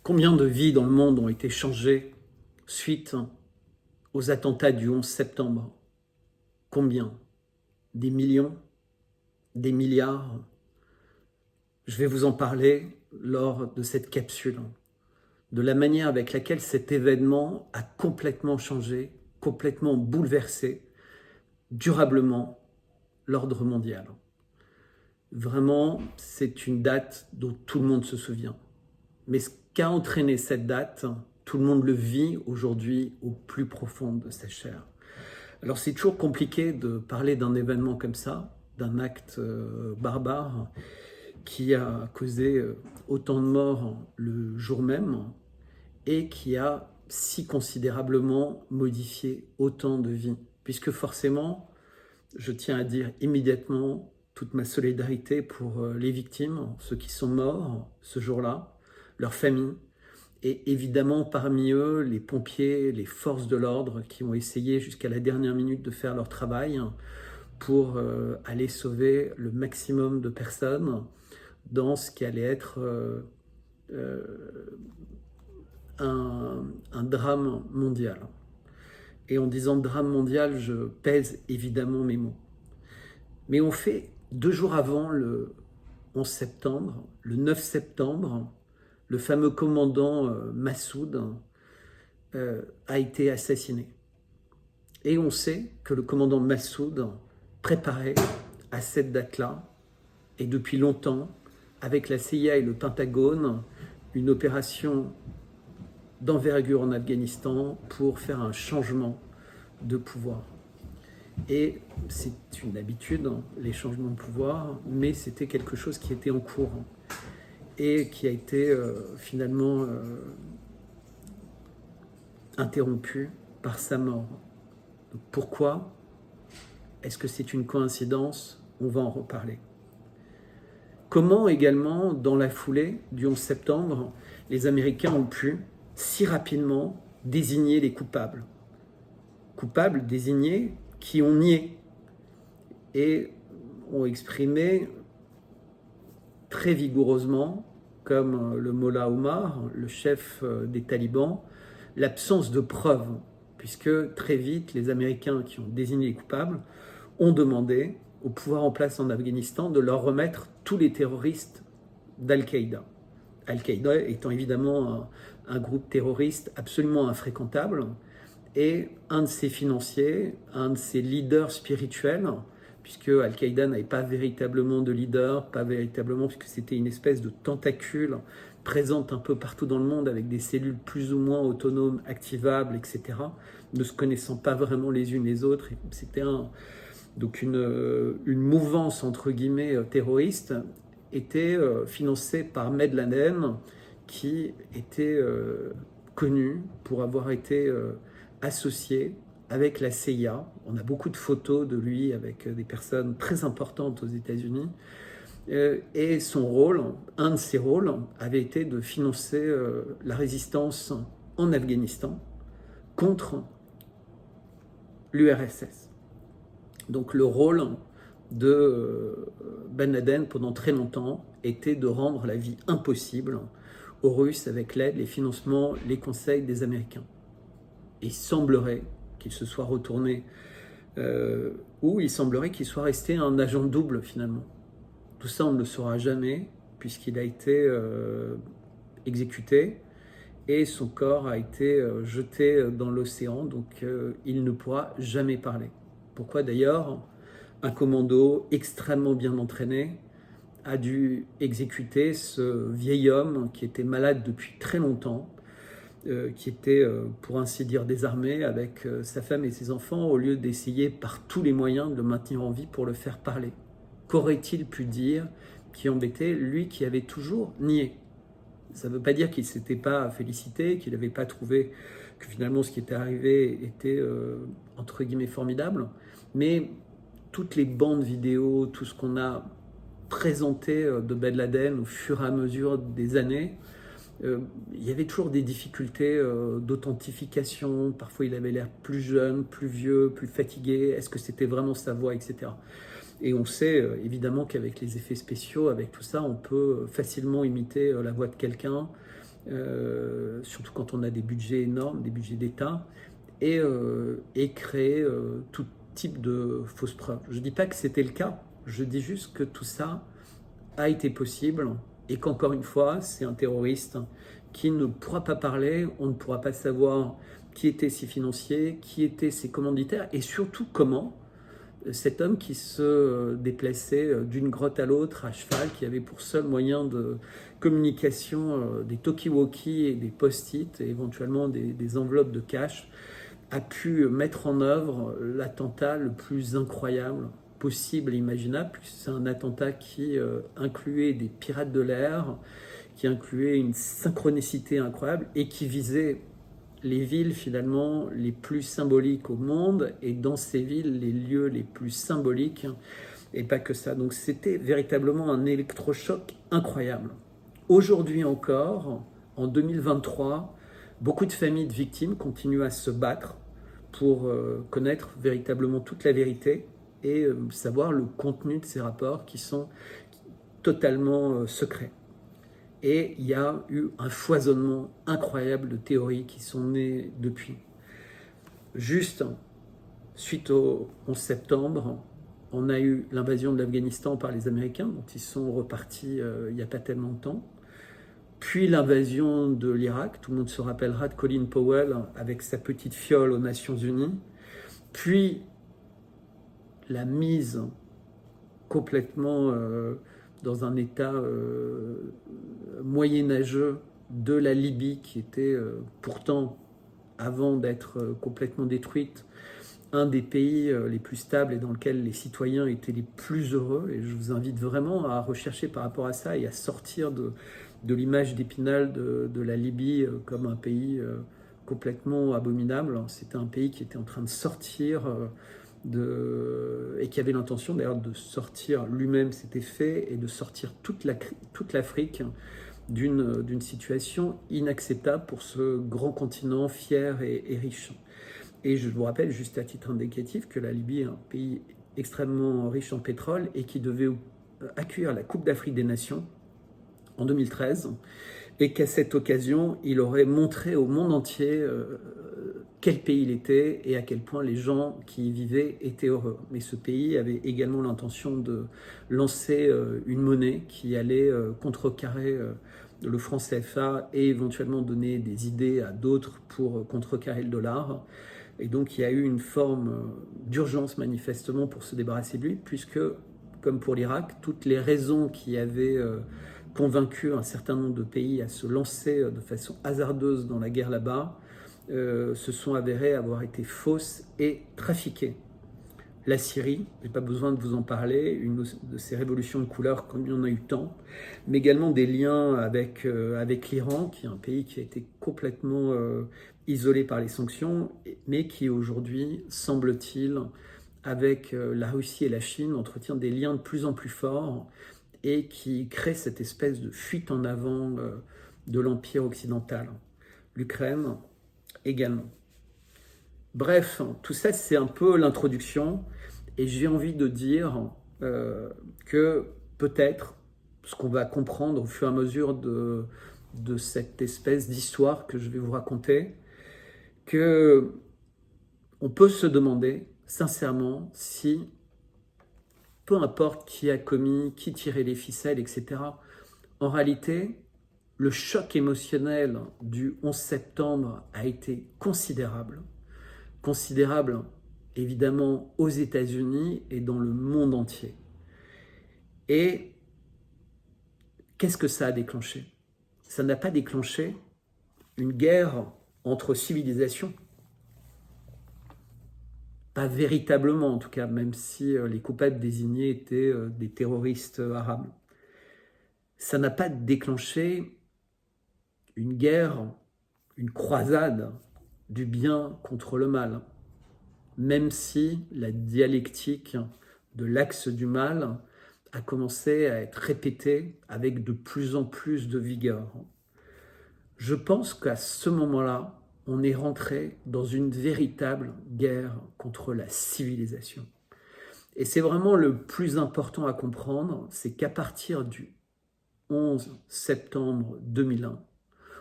Combien de vies dans le monde ont été changées suite aux attentats du 11 septembre? Combien? Des millions? Des milliards? Je vais vous en parler lors de cette capsule, de la manière avec laquelle cet événement a complètement changé, complètement bouleversé, durablement, l'ordre mondial. Vraiment, c'est une date dont tout le monde se souvient. Mais ce qu'a entraîné cette date, tout le monde le vit aujourd'hui au plus profond de sa chair. Alors c'est toujours compliqué de parler d'un événement comme ça, d'un acte barbare qui a causé autant de morts le jour même et qui a si considérablement modifié autant de vies. Puisque forcément, je tiens à dire immédiatement toute ma solidarité pour les victimes, ceux qui sont morts ce jour-là, leurs familles, et évidemment parmi eux les pompiers, les forces de l'ordre qui ont essayé jusqu'à la dernière minute de faire leur travail pour aller sauver le maximum de personnes dans ce qui allait être un drame mondial. Et en disant drame mondial, je pèse évidemment mes mots. Mais on fait 2 jours avant le 11 septembre, le 9 septembre, le fameux commandant Massoud a été assassiné. Et on sait que le commandant Massoud préparait à cette date-là, et depuis longtemps, avec la CIA et le Pentagone, une opération d'envergure en Afghanistan pour faire un changement de pouvoir. Et c'est une habitude, les changements de pouvoir, mais c'était quelque chose qui était en cours et qui a été finalement interrompu par sa mort. Donc pourquoi? Est-ce que c'est une coïncidence? On va en reparler. Comment également, dans la foulée du 11 septembre, les Américains ont pu si rapidement désigner les coupables. Coupables désignés qui ont nié et ont exprimé très vigoureusement, comme le Mollah Omar, le chef des talibans, l'absence de preuves, puisque très vite, les Américains qui ont désigné les coupables ont demandé au pouvoir en place en Afghanistan de leur remettre tous les terroristes d'Al-Qaïda. Al-Qaïda étant évidemment un groupe terroriste absolument infréquentable, et un de ses financiers, un de ses leaders spirituels, puisque Al-Qaïda n'avait pas véritablement de leader, pas véritablement, puisque c'était une espèce de tentacule présente un peu partout dans le monde avec des cellules plus ou moins autonomes, activables, etc., ne se connaissant pas vraiment les unes les autres. C'était donc une mouvance, entre guillemets, terroriste, était financée par Med Laden, qui était connu pour avoir été associé avec la CIA. On a beaucoup de photos de lui avec des personnes très importantes aux États-Unis. Et son rôle, un de ses rôles, avait été de financer la résistance en Afghanistan contre l'URSS. Donc le rôle de Ben Laden pendant très longtemps était de rendre la vie impossible aux Russes avec l'aide, les financements, les conseils des Américains. Et il semblerait qu'il se soit retourné, ou il semblerait qu'il soit resté un agent double finalement. Tout ça, on ne le saura jamais, puisqu'il a été exécuté et son corps a été jeté dans l'océan, donc il ne pourra jamais parler. Pourquoi d'ailleurs un commando extrêmement bien entraîné a dû exécuter ce vieil homme qui était malade depuis très longtemps, qui était, pour ainsi dire, désarmé avec sa femme et ses enfants, au lieu d'essayer par tous les moyens de le maintenir en vie pour le faire parler. Qu'aurait-il pu dire qui embêtait lui qui avait toujours nié? Ça ne veut pas dire qu'il ne s'était pas félicité, qu'il n'avait pas trouvé que finalement ce qui était arrivé était entre guillemets formidable, mais toutes les bandes vidéo, tout ce qu'on a présenté de Ben Laden au fur et à mesure des années, il y avait toujours des difficultés d'authentification. Parfois il avait l'air plus jeune, plus vieux, plus fatigué. Est-ce que c'était vraiment sa voix, etc. Et on sait évidemment qu'avec les effets spéciaux, avec tout ça, on peut facilement imiter la voix de quelqu'un surtout quand on a des budgets énormes, des budgets d'État, et créer tout type de fausses preuves. Je ne dis pas que c'était le cas, je dis juste que tout ça a été possible et qu'encore une fois, c'est un terroriste qui ne pourra pas parler, on ne pourra pas savoir qui étaient ses financiers, qui étaient ses commanditaires et surtout comment cet homme qui se déplaçait d'une grotte à l'autre à cheval, qui avait pour seul moyen de communication des talkie-walkie et des post-it et éventuellement des enveloppes de cash, a pu mettre en œuvre l'attentat le plus incroyable possible et imaginable, puisque c'est un attentat qui incluait des pirates de l'air, qui incluait une synchronicité incroyable et qui visait les villes finalement les plus symboliques au monde et dans ces villes les lieux les plus symboliques et pas que ça. Donc c'était véritablement un électrochoc incroyable. Aujourd'hui encore, en 2023, beaucoup de familles de victimes continuent à se battre pour connaître véritablement toute la vérité et savoir le contenu de ces rapports qui sont totalement secrets. Et il y a eu un foisonnement incroyable de théories qui sont nées depuis. Juste suite au 11 septembre, on a eu l'invasion de l'Afghanistan par les Américains, dont ils sont repartis il n'y a pas tellement de temps. Puis l'invasion de l'Irak, tout le monde se rappellera de Colin Powell avec sa petite fiole aux Nations Unies. Puis la mise complètement dans un état moyenâgeux de la Libye, qui était pourtant, avant d'être complètement détruite, un des pays les plus stables et dans lequel les citoyens étaient les plus heureux. Et je vous invite vraiment à rechercher par rapport à ça et à sortir de l'image d'Épinal de la Libye comme un pays complètement abominable. C'était un pays qui était en train de sortir et qui avait l'intention d'ailleurs de sortir lui-même, c'était fait, et de sortir toute l'Afrique d'une situation inacceptable pour ce grand continent fier et riche. Et je vous rappelle, juste à titre indicatif, que la Libye est un pays extrêmement riche en pétrole et qui devait accueillir la Coupe d'Afrique des Nations en 2013, et qu'à cette occasion, il aurait montré au monde entier quel pays il était et à quel point les gens qui y vivaient étaient heureux. Mais ce pays avait également l'intention de lancer une monnaie qui allait contrecarrer le franc CFA et éventuellement donner des idées à d'autres pour contrecarrer le dollar. Et donc il y a eu une forme d'urgence manifestement pour se débarrasser de lui, puisque, comme pour l'Irak, toutes les raisons qui avaient convaincu un certain nombre de pays à se lancer de façon hasardeuse dans la guerre là-bas se sont avérées avoir été fausses et trafiquées. La Syrie, je n'ai pas besoin de vous en parler, une de ces révolutions de couleurs comme il y en a eu tant, mais également des liens avec l'Iran, qui est un pays qui a été complètement isolé par les sanctions, mais qui aujourd'hui, semble-t-il, avec la Russie et la Chine, entretient des liens de plus en plus forts et qui crée cette espèce de fuite en avant de l'Empire occidental. L'Ukraine également. Bref, tout ça, c'est un peu l'introduction. Et j'ai envie de dire que peut-être, ce qu'on va comprendre au fur et à mesure de cette espèce d'histoire que je vais vous raconter, que on peut se demander sincèrement si, peu importe qui a commis, qui tirait les ficelles, etc., en réalité, le choc émotionnel du 11 septembre a été considérable. Considérable, évidemment, aux États-Unis et dans le monde entier. Et qu'est-ce que ça a déclenché? Ça n'a pas déclenché une guerre entre civilisations. Pas véritablement, en tout cas, même si les coupables désignés étaient des terroristes arabes. Ça n'a pas déclenché une guerre, une croisade du bien contre le mal, même si la dialectique de l'axe du mal a commencé à être répétée avec de plus en plus de vigueur. Je pense qu'à ce moment-là, on est rentré dans une véritable guerre contre la civilisation. Et c'est vraiment le plus important à comprendre, c'est qu'à partir du 11 septembre 2001,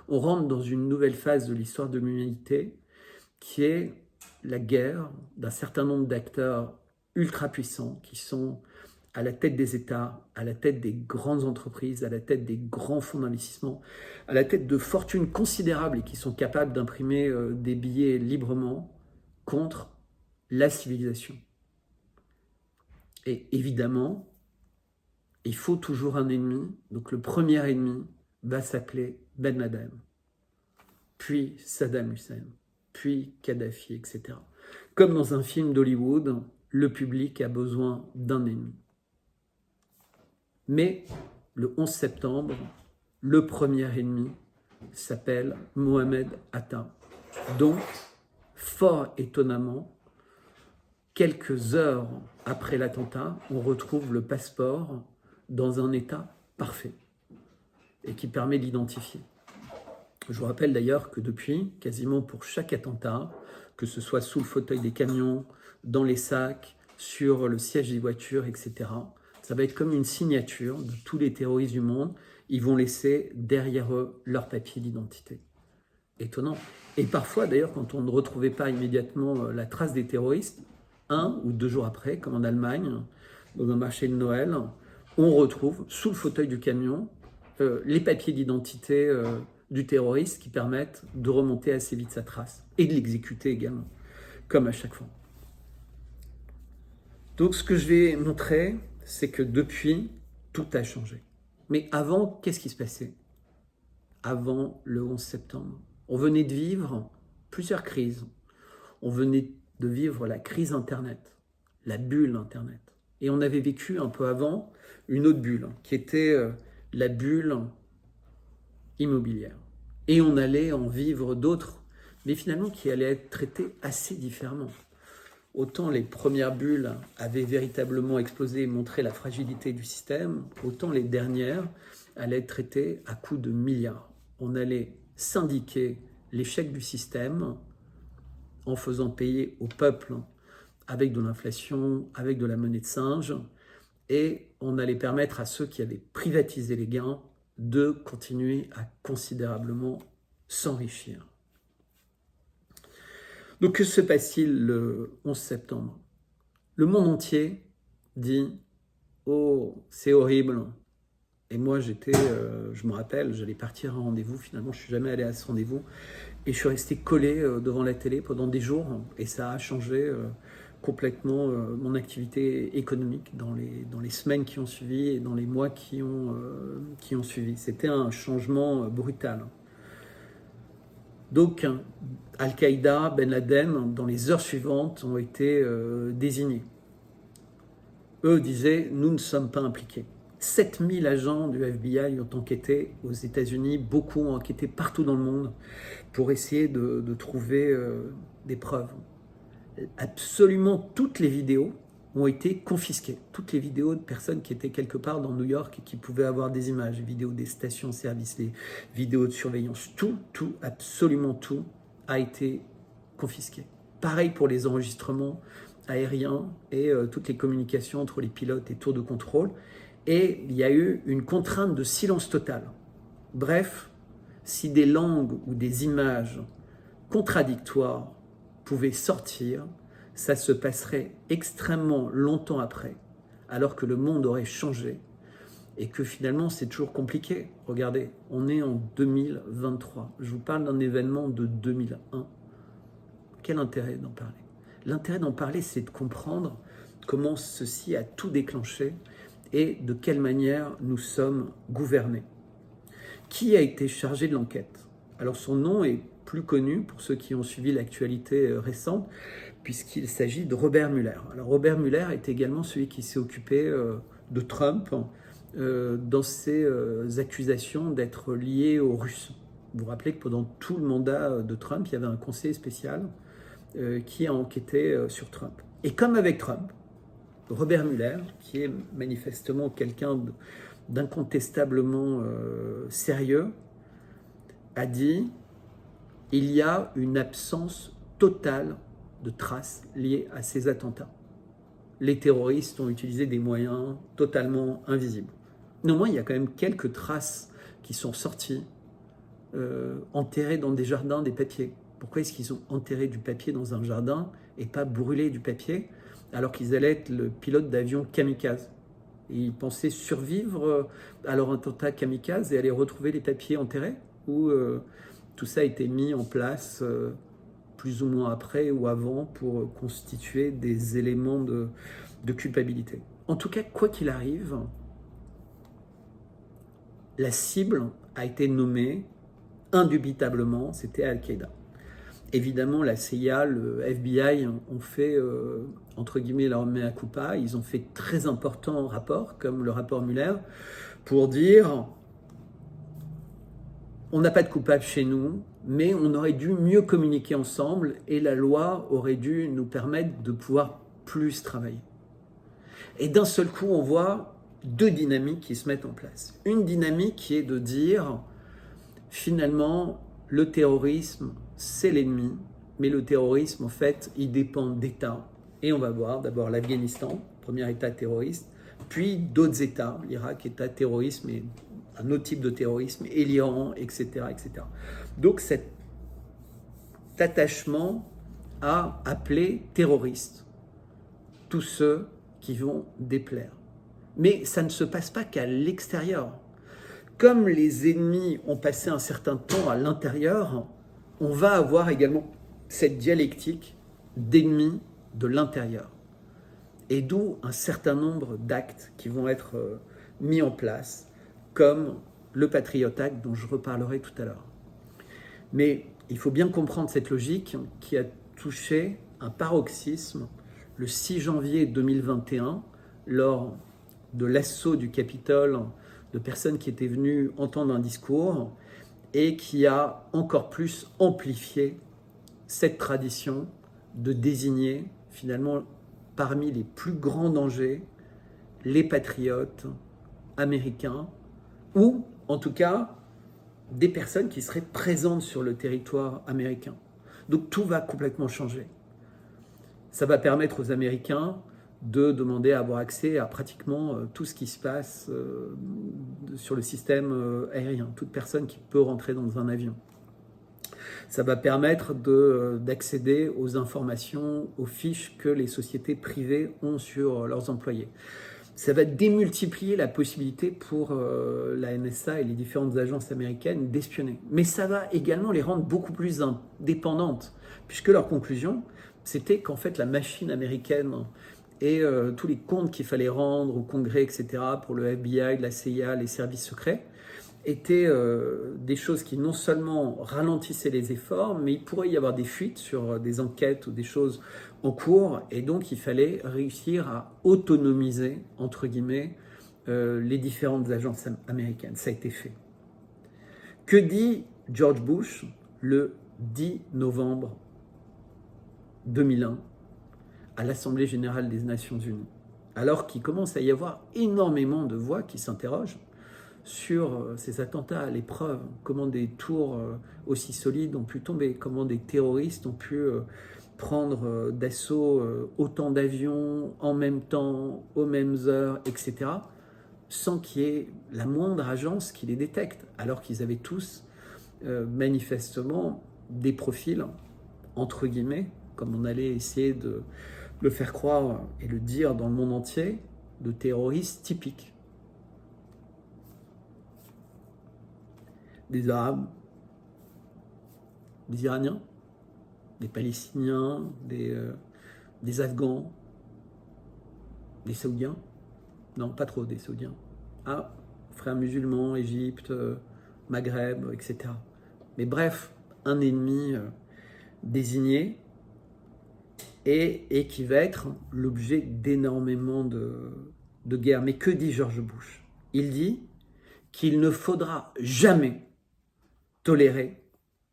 on rentre dans une nouvelle phase de l'histoire de l'humanité qui est la guerre d'un certain nombre d'acteurs ultra puissants qui sont à la tête des États, à la tête des grandes entreprises, à la tête des grands fonds d'investissement, à la tête de fortunes considérables et qui sont capables d'imprimer des billets librement contre la civilisation. Et évidemment, il faut toujours un ennemi. Donc le premier ennemi va s'appeler Ben Laden, puis Saddam Hussein, puis Kadhafi, etc. Comme dans un film d'Hollywood, le public a besoin d'un ennemi. Mais le 11 septembre, le premier ennemi s'appelle Mohamed Atta. Donc, fort étonnamment, quelques heures après l'attentat, on retrouve le passeport dans un état parfait et qui permet d'identifier. Je vous rappelle d'ailleurs que depuis, quasiment pour chaque attentat, que ce soit sous le fauteuil des camions, dans les sacs, sur le siège des voitures, etc., ça va être comme une signature de tous les terroristes du monde. Ils vont laisser derrière eux leur papier d'identité. Étonnant. Et parfois, d'ailleurs, quand on ne retrouvait pas immédiatement la trace des terroristes, 1 ou 2 jours après, comme en Allemagne, dans un marché de Noël, on retrouve sous le fauteuil du camion les papiers d'identité du terroriste qui permettent de remonter assez vite sa trace et de l'exécuter également, comme à chaque fois. Donc ce que je vais montrer, c'est que depuis, tout a changé. Mais avant, qu'est-ce qui se passait? Avant le 11 septembre, on venait de vivre plusieurs crises. On venait de vivre la crise Internet, la bulle Internet. Et on avait vécu un peu avant une autre bulle, qui était la bulle immobilière. Et on allait en vivre d'autres, mais finalement qui allaient être traitées assez différemment. Autant les premières bulles avaient véritablement explosé et montré la fragilité du système, autant les dernières allaient être traitées à coups de milliards. On allait syndiquer l'échec du système en faisant payer au peuple avec de l'inflation, avec de la monnaie de singe, et on allait permettre à ceux qui avaient privatisé les gains de continuer à considérablement s'enrichir. Donc que se passe-t-il le 11 septembre? Le monde entier dit « Oh, c'est horrible ». Et moi, je me rappelle, j'allais partir à un rendez-vous, finalement, je ne suis jamais allé à ce rendez-vous. Et je suis resté collé devant la télé pendant des jours. Et ça a changé complètement mon activité économique dans les semaines qui ont suivi et dans les mois qui ont suivi. C'était un changement brutal. Donc, Al-Qaïda, Ben Laden, dans les heures suivantes, ont été désignés. Eux disaient « Nous ne sommes pas impliqués ». 7000 agents du FBI ont enquêté aux États-Unis, beaucoup ont enquêté partout dans le monde pour essayer de trouver des preuves. Absolument toutes les vidéos ont été confisquées. Toutes les vidéos de personnes qui étaient quelque part dans New York et qui pouvaient avoir des images, les vidéos des stations-service, les vidéos de surveillance, tout, absolument tout a été confisqué. Pareil pour les enregistrements aériens et toutes les communications entre les pilotes et tours de contrôle. Et il y a eu une contrainte de silence total. Bref, si des langues ou des images contradictoires pouvaient sortir, ça se passerait extrêmement longtemps après, alors que le monde aurait changé et que finalement c'est toujours compliqué. Regardez, on est en 2023. Je vous parle d'un événement de 2001. Quel intérêt d'en parler? L'intérêt d'en parler, c'est de comprendre comment ceci a tout déclenché et de quelle manière nous sommes gouvernés. Qui a été chargé de l'enquête? Alors son nom est plus connu pour ceux qui ont suivi l'actualité récente, puisqu'il s'agit de Robert Mueller. Alors Robert Mueller est également celui qui s'est occupé de Trump dans ses accusations d'être lié aux Russes. Vous vous rappelez que pendant tout le mandat de Trump, il y avait un conseiller spécial qui a enquêté sur Trump. Et comme avec Trump, Robert Mueller, qui est manifestement quelqu'un d'incontestablement sérieux, a dit « Il y a une absence totale de traces liées à ces attentats. Les terroristes ont utilisé des moyens totalement invisibles. » Néanmoins, il y a quand même quelques traces qui sont sorties enterrer dans des jardins des papiers? Pourquoi est-ce qu'ils ont enterré du papier dans un jardin et pas brûlé du papier alors qu'ils allaient être le pilote d'avion kamikaze? Et ils pensaient survivre à leur attentat kamikaze et aller retrouver les papiers enterrés? Ou tout ça a été mis en place plus ou moins après ou avant pour constituer des éléments de culpabilité? En tout cas, quoi qu'il arrive, la cible a été nommée indubitablement, c'était Al-Qaïda. Évidemment, la CIA, le FBI ont fait, entre guillemets, leur mea culpa. Ils ont fait très importants rapports, comme le rapport Mueller, pour dire on n'a pas de coupable chez nous, mais on aurait dû mieux communiquer ensemble et la loi aurait dû nous permettre de pouvoir plus travailler. Et d'un seul coup, on voit deux dynamiques qui se mettent en place. Une dynamique qui est de dire, finalement, le terrorisme, c'est l'ennemi, mais le terrorisme, en fait, il dépend d'États. Et on va voir d'abord l'Afghanistan, premier État terroriste, puis d'autres États, l'Irak, État terroriste, mais un autre type de terrorisme, et l'Iran, etc., etc. Donc cet attachement à appeler terroristes tous ceux qui vont déplaire. Mais ça ne se passe pas qu'à l'extérieur. Comme les ennemis ont passé un certain temps à l'intérieur, on va avoir également cette dialectique d'ennemis de l'intérieur. Et d'où un certain nombre d'actes qui vont être mis en place, comme le Patriot Act dont je reparlerai tout à l'heure. Mais il faut bien comprendre cette logique qui a touché un paroxysme le 6 janvier 2021 lors de l'assaut du Capitole de personnes qui étaient venues entendre un discours et qui a encore plus amplifié cette tradition de désigner finalement parmi les plus grands dangers les patriotes américains ou en tout cas des personnes qui seraient présentes sur le territoire américain. Donc tout va complètement changer. Ça va permettre aux Américains de demander à avoir accès à pratiquement tout ce qui se passe sur le système aérien, toute personne qui peut rentrer dans un avion. Ça va permettre d'accéder aux informations, aux fiches que les sociétés privées ont sur leurs employés. Ça va démultiplier la possibilité pour la NSA et les différentes agences américaines d'espionner. Mais ça va également les rendre beaucoup plus indépendantes, puisque leur conclusion, c'était qu'en fait la machine américaine et tous les comptes qu'il fallait rendre au Congrès, etc., pour le FBI, la CIA, les services secrets, étaient des choses qui non seulement ralentissaient les efforts, mais il pourrait y avoir des fuites sur des enquêtes ou des choses en cours, et donc il fallait réussir à autonomiser, entre guillemets, les différentes agences américaines. Ça a été fait. Que dit George Bush le 10 novembre 2001 à l'Assemblée générale des Nations Unies, alors qu'il commence à y avoir énormément de voix qui s'interrogent sur ces attentats à l'épreuve, comment des tours aussi solides ont pu tomber, comment des terroristes ont pu prendre d'assaut autant d'avions en même temps, aux mêmes heures, etc., sans qu'il y ait la moindre agence qui les détecte, alors qu'ils avaient tous manifestement des profils, entre guillemets, comme on allait essayer de le faire croire et le dire dans le monde entier, de terroristes typiques. Des Arabes, des Iraniens, des Palestiniens, des Afghans, des Saoudiens. Non, pas trop des Saoudiens. Ah, frères musulmans, Égypte, Maghreb, etc. Mais bref, un ennemi désigné et qui va être l'objet d'énormément de guerres. Mais que dit George Bush? Il dit qu'il ne faudra jamais tolérer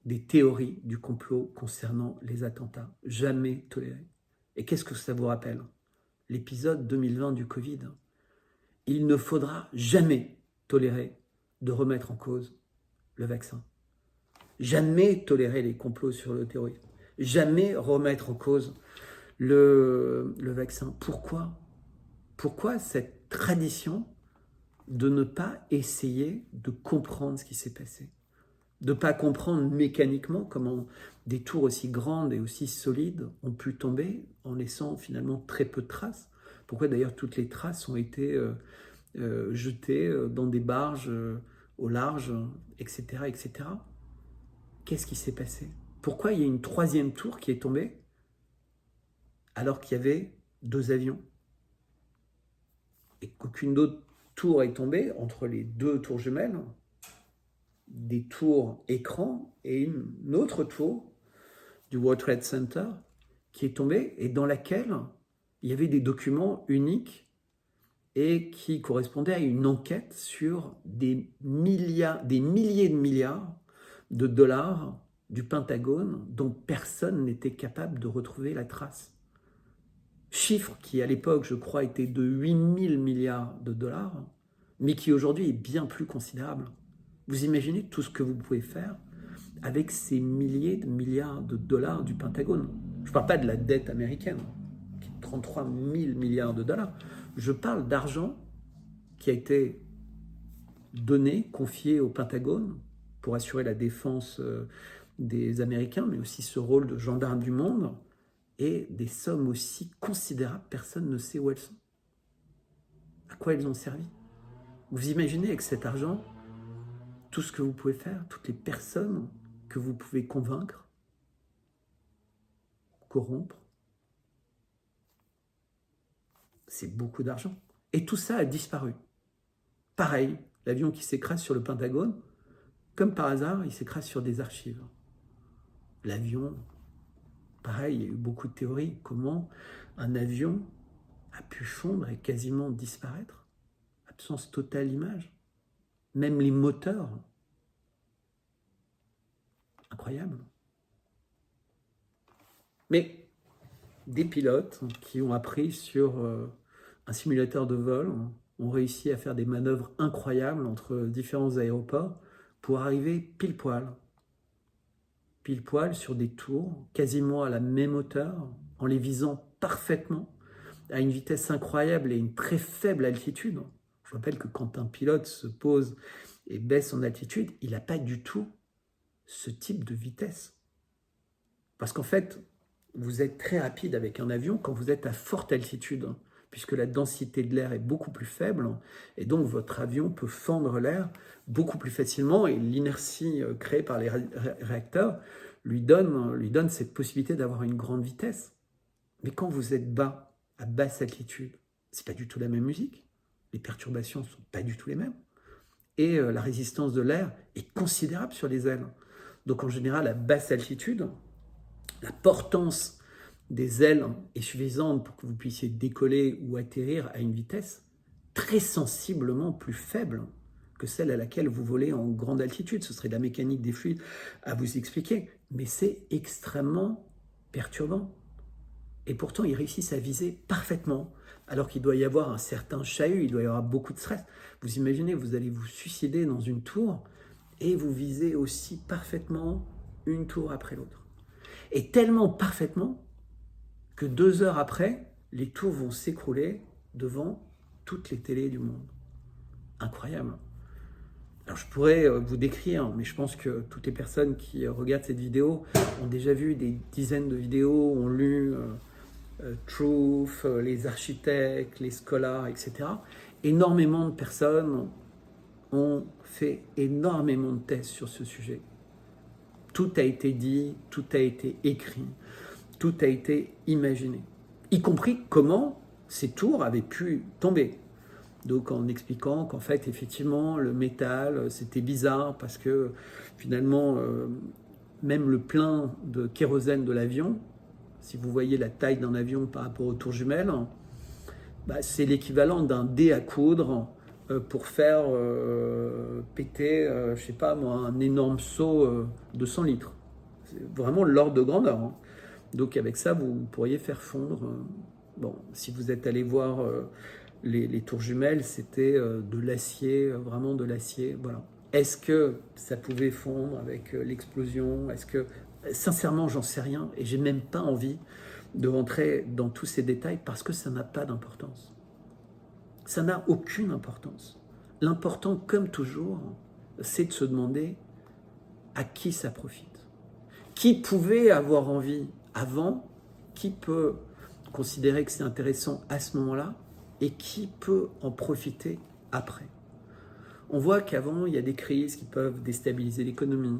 des théories du complot concernant les attentats. Jamais tolérer. Et qu'est-ce que ça vous rappelle? L'épisode 2020 du Covid. Il ne faudra jamais tolérer de remettre en cause le vaccin. Jamais tolérer les complots sur le terrorisme. Jamais remettre en cause le vaccin. Pourquoi? Pourquoi cette tradition de ne pas essayer de comprendre ce qui s'est passé, de ne pas comprendre mécaniquement comment des tours aussi grandes et aussi solides ont pu tomber en laissant finalement très peu de traces. Pourquoi d'ailleurs toutes les traces ont été jetées dans des barges au large, etc., etc. Qu'est-ce qui s'est passé? Pourquoi il y a une troisième tour qui est tombée alors qu'il y avait 2 avions? Et qu'aucune autre tour est tombée entre les 2 tours jumelles, des tours écrans et une autre tour du World Trade Center qui est tombée et dans laquelle il y avait des documents uniques et qui correspondaient à une enquête sur des milliers de milliards de dollars du Pentagone dont personne n'était capable de retrouver la trace. Chiffre qui à l'époque, je crois, était de 8000 milliards de dollars, mais qui aujourd'hui est bien plus considérable. Vous imaginez tout ce que vous pouvez faire avec ces milliers de milliards de dollars du Pentagone. Je ne parle pas de la dette américaine, qui est 33 000 milliards de dollars. Je parle d'argent qui a été donné, confié au Pentagone pour assurer la défense des Américains, mais aussi ce rôle de gendarme du monde, et des sommes aussi considérables, personne ne sait où elles sont. À quoi elles ont servi? Vous imaginez avec cet argent tout ce que vous pouvez faire, toutes les personnes que vous pouvez convaincre, corrompre. C'est beaucoup d'argent. Et tout ça a disparu. Pareil, l'avion qui s'écrase sur le Pentagone, comme par hasard, il s'écrase sur des archives. L'avion, pareil, il y a eu beaucoup de théories. Comment un avion a pu fondre et quasiment disparaître? Absence totale d'image. Même les moteurs. Incroyable. Mais des pilotes qui ont appris sur un simulateur de vol ont réussi à faire des manœuvres incroyables entre différents aéroports pour arriver pile poil sur des tours, quasiment à la même hauteur, en les visant parfaitement, à une vitesse incroyable et une très faible altitude. Je rappelle que quand un pilote se pose et baisse en altitude, il n'a pas du tout ce type de vitesse. Parce qu'en fait, vous êtes très rapide avec un avion quand vous êtes à forte altitude, puisque la densité de l'air est beaucoup plus faible, et donc votre avion peut fendre l'air beaucoup plus facilement, et l'inertie créée par les réacteurs lui donne cette possibilité d'avoir une grande vitesse. Mais quand vous êtes bas, à basse altitude, c'est pas du tout la même musique, les perturbations ne sont pas du tout les mêmes, et la résistance de l'air est considérable sur les ailes. Donc en général, à basse altitude, la portance des ailes est suffisante pour que vous puissiez décoller ou atterrir à une vitesse très sensiblement plus faible que celle à laquelle vous volez en grande altitude. Ce serait de la mécanique des fluides à vous expliquer, mais c'est extrêmement perturbant. Et pourtant, ils réussissent à viser parfaitement, alors qu'il doit y avoir un certain chahut, il doit y avoir beaucoup de stress. Vous imaginez, vous allez vous suicider dans une tour et vous visez aussi parfaitement une tour après l'autre. Et tellement parfaitement que 2 heures après, les tours vont s'écrouler devant toutes les télés du monde. Incroyable. Alors je pourrais vous décrire, mais je pense que toutes les personnes qui regardent cette vidéo ont déjà vu des dizaines de vidéos, ont lu Truth, les architectes, les scholars, etc. Énormément de personnes ont fait énormément de tests sur ce sujet. Tout a été dit, tout a été écrit, tout a été imaginé, y compris comment ces tours avaient pu tomber. Donc en expliquant qu'en fait, effectivement, le métal, c'était bizarre parce que finalement, même le plein de kérosène de l'avion, si vous voyez la taille d'un avion par rapport aux tours jumelles, bah, c'est l'équivalent d'un dé à coudre pour faire péter, je sais pas moi, un énorme seau de 100 litres. C'est vraiment l'ordre de grandeur. Hein. Donc avec ça, vous pourriez faire fondre. Bon, si vous êtes allé voir les tours jumelles, c'était de l'acier, vraiment de l'acier. Voilà. Est-ce que ça pouvait fondre avec l'explosion? Est-ce que sincèrement, j'en sais rien et j'ai même pas envie de rentrer dans tous ces détails parce que ça n'a pas d'importance. Ça n'a aucune importance. L'important, comme toujours, c'est de se demander à qui ça profite? Qui pouvait avoir envie avant? Qui peut considérer que c'est intéressant à ce moment-là? Et qui peut en profiter après? On voit qu'avant, il y a des crises qui peuvent déstabiliser l'économie.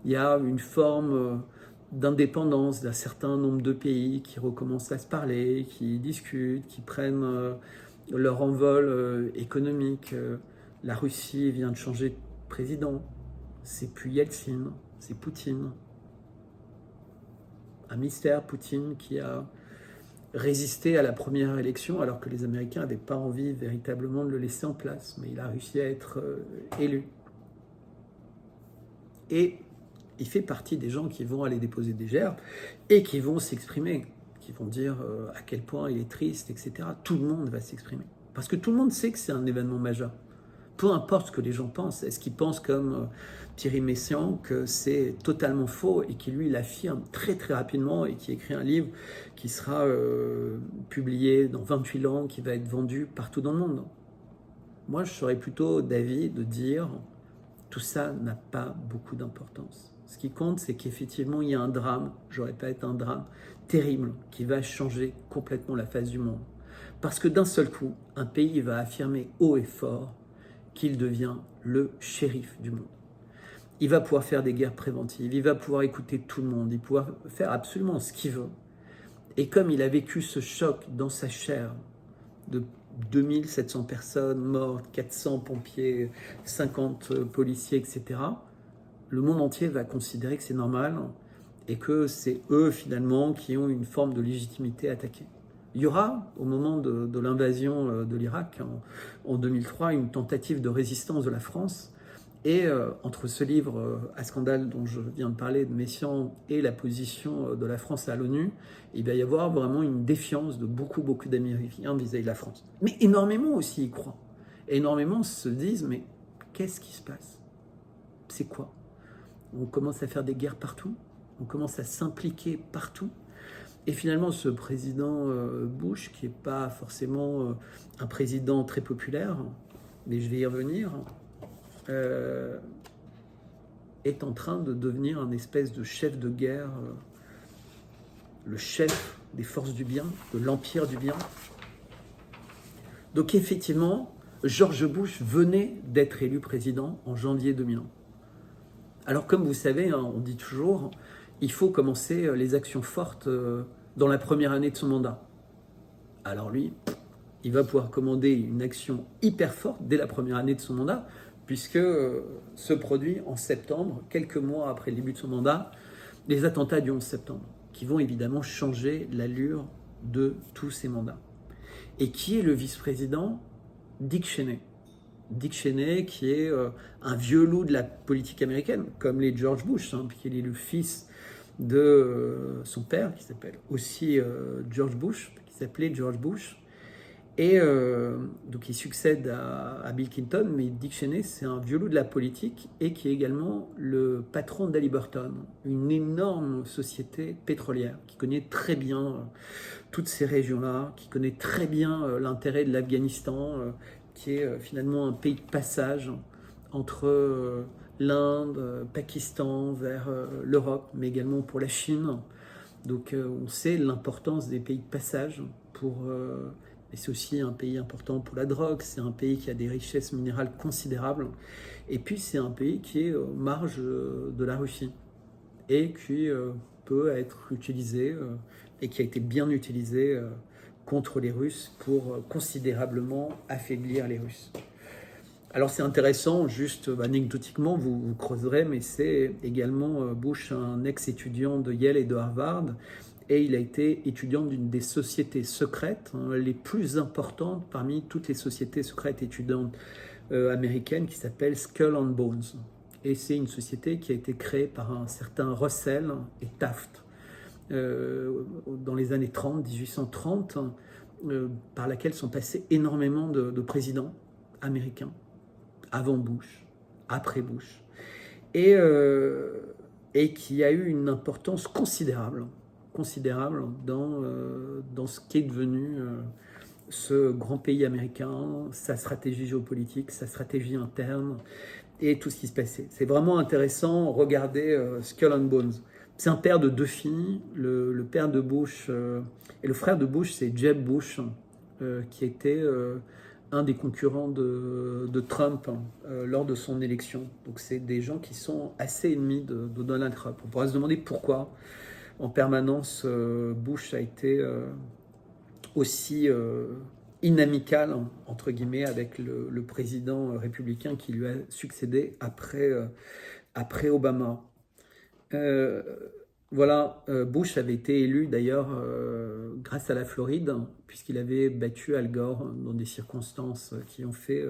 Il y a une forme d'indépendance d'un certain nombre de pays qui recommencent à se parler, qui discutent, qui prennent leur envol économique. La Russie vient de changer de président. C'est plus Yeltsin, c'est Poutine. Un mystère, Poutine, qui a résisté à la première élection alors que les Américains n'avaient pas envie véritablement de le laisser en place. Mais il a réussi à être élu. Et il fait partie des gens qui vont aller déposer des gerbes et qui vont s'exprimer, qui vont dire à quel point il est triste, etc. Tout le monde va s'exprimer. Parce que tout le monde sait que c'est un événement majeur. Peu importe ce que les gens pensent. Est-ce qu'ils pensent comme Thierry Messiaen que c'est totalement faux et qui lui l'affirme très très rapidement et qui écrit un livre qui sera publié dans 28 langues, qui va être vendu partout dans le monde? Moi, je serais plutôt d'avis de dire tout ça n'a pas beaucoup d'importance. Ce qui compte, c'est qu'effectivement, il y a un drame, je répète, un drame terrible qui va changer complètement la face du monde. Parce que d'un seul coup, un pays va affirmer haut et fort qu'il devient le shérif du monde. Il va pouvoir faire des guerres préventives, il va pouvoir écouter tout le monde, il va pouvoir faire absolument ce qu'il veut. Et comme il a vécu ce choc dans sa chair de 2700 personnes mortes, 400 pompiers, 50 policiers, etc., le monde entier va considérer que c'est normal et que c'est eux, finalement, qui ont une forme de légitimité à attaquer. Il y aura, au moment de l'invasion de l'Irak, en 2003, une tentative de résistance de la France. Et entre ce livre à scandale dont je viens de parler, de Messiaen, et la position de la France à l'ONU, il va y avoir vraiment une défiance de beaucoup d'Américains vis-à-vis de la France. Mais énormément aussi y croient. Énormément se disent, mais qu'est-ce qui se passe? C'est quoi? On commence à faire des guerres partout, on commence à s'impliquer partout. Et finalement, ce président Bush, qui n'est pas forcément un président très populaire, mais je vais y revenir, est en train de devenir un espèce de chef de guerre, le chef des forces du bien, de l'empire du bien. Donc effectivement, George Bush venait d'être élu président en janvier 2001. Alors comme vous savez, hein, on dit toujours, il faut commencer les actions fortes dans la première année de son mandat. Alors lui, il va pouvoir commander une action hyper forte dès la première année de son mandat, puisque se produit en septembre, quelques mois après le début de son mandat, les attentats du 11 septembre, qui vont évidemment changer l'allure de tous ces mandats. Et qui est le vice-président? Dick Cheney. Dick Cheney, qui est un vieux loup de la politique américaine, comme les George Bush, hein, puisqu'il est le fils de son père, qui s'appelle aussi George Bush, qui s'appelait George Bush. Et donc il succède à Bill Clinton, mais Dick Cheney, c'est un vieux loup de la politique et qui est également le patron d'Hallyburton, une énorme société pétrolière qui connaît très bien toutes ces régions-là, qui connaît très bien l'intérêt de l'Afghanistan, qui est finalement un pays de passage entre l'Inde, Pakistan, vers l'Europe, mais également pour la Chine. Donc on sait l'importance des pays de passage pour... Et c'est aussi un pays important pour la drogue, c'est un pays qui a des richesses minérales considérables. Et puis c'est un pays qui est aux marges de la Russie et qui peut être utilisé et qui a été bien utilisé contre les Russes pour considérablement affaiblir les Russes. Alors c'est intéressant, juste anecdotiquement, vous creuserez, mais c'est également Bush, un ex-étudiant de Yale et de Harvard, et il a été étudiant d'une des sociétés secrètes les plus importantes parmi toutes les sociétés secrètes étudiantes américaines, qui s'appelle Skull and Bones. Et c'est une société qui a été créée par un certain Russell et Taft dans les années 30, 1830, par laquelle sont passés énormément de présidents américains, avant Bush, après Bush, et qui a eu une importance considérable dans ce qui est devenu ce grand pays américain, sa stratégie géopolitique, sa stratégie interne, et tout ce qui se passait. C'est vraiment intéressant, regardez Skull and Bones. C'est un père de 2 filles, le père de Bush et le frère de Bush, c'est Jeb Bush, qui était un des concurrents de Trump lors de son élection. Donc c'est des gens qui sont assez ennemis de Donald Trump. On pourrait se demander pourquoi en permanence Bush a été aussi inamical, entre guillemets, avec le président républicain qui lui a succédé après Obama. Voilà, Bush avait été élu d'ailleurs grâce à la Floride, puisqu'il avait battu Al Gore dans des circonstances qui ont fait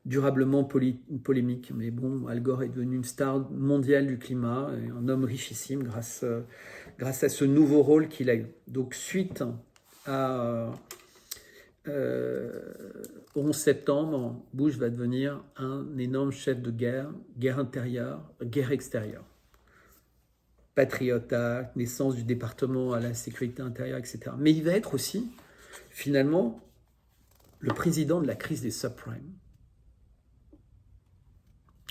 durablement polémique. Mais bon, Al Gore est devenu une star mondiale du climat, et un homme richissime grâce à ce nouveau rôle qu'il a eu. Donc suite au 11 septembre, Bush va devenir un énorme chef de guerre intérieure, guerre extérieure. Patriot Act, naissance du département à la sécurité intérieure, etc. Mais il va être aussi, finalement, le président de la crise des subprimes.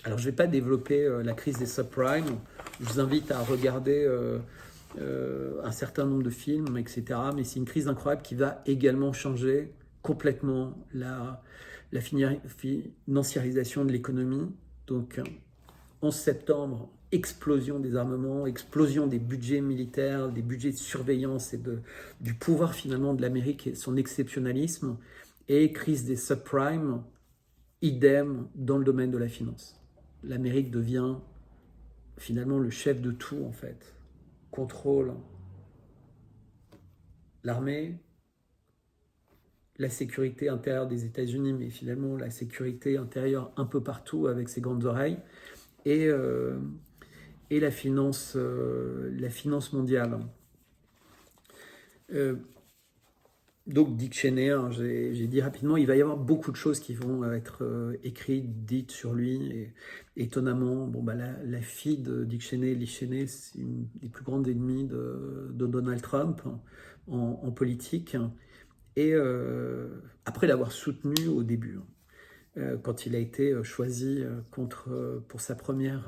Alors, je ne vais pas développer la crise des subprimes. Je vous invite à regarder un certain nombre de films, etc. Mais c'est une crise incroyable qui va également changer complètement la financiarisation de l'économie. Donc, 11 septembre, explosion des armements, explosion des budgets militaires, des budgets de surveillance et du pouvoir finalement de l'Amérique et son exceptionnalisme, et crise des subprimes, idem dans le domaine de la finance. L'Amérique devient finalement le chef de tout en fait, contrôle l'armée, la sécurité intérieure des États-Unis, mais finalement la sécurité intérieure un peu partout avec ses grandes oreilles, et la finance mondiale. Donc Dick Cheney, hein, j'ai dit rapidement, il va y avoir beaucoup de choses qui vont être écrites, dites sur lui. Et étonnamment, la fille de Dick Cheney, Liz Cheney, c'est une des plus grandes ennemies de Donald Trump en politique. Et après l'avoir soutenu au début, quand il a été choisi pour sa première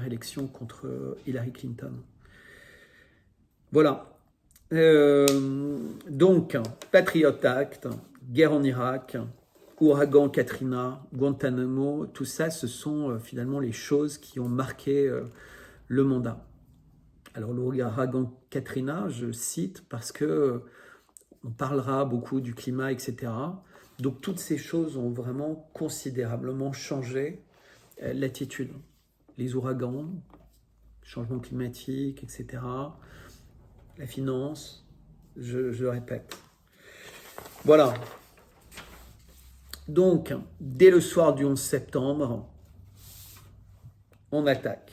élection contre Hillary Clinton. Voilà. Donc, Patriot Act, guerre en Irak, ouragan Katrina, Guantanamo, tout ça, ce sont finalement les choses qui ont marqué le mandat. Alors, l'ouragan Katrina, je cite parce que on parlera beaucoup du climat, etc. Donc, toutes ces choses ont vraiment considérablement changé l'attitude. Les ouragans, changement climatique, etc. La finance, je le répète. Voilà. Donc, dès le soir du 11 septembre, on attaque.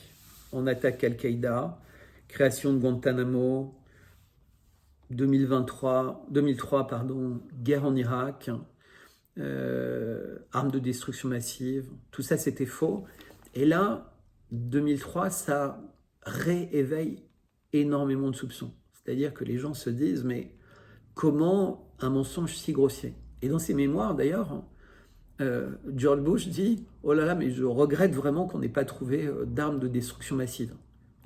On attaque Al-Qaïda, création de Guantanamo, 2003, guerre en Irak, armes de destruction massive, tout ça c'était faux. Et là, 2003, ça rééveille énormément de soupçons. C'est-à-dire que les gens se disent, mais comment un mensonge si grossier? Et dans ses mémoires, d'ailleurs, George Bush dit, oh là là, mais je regrette vraiment qu'on n'ait pas trouvé d'armes de destruction massive.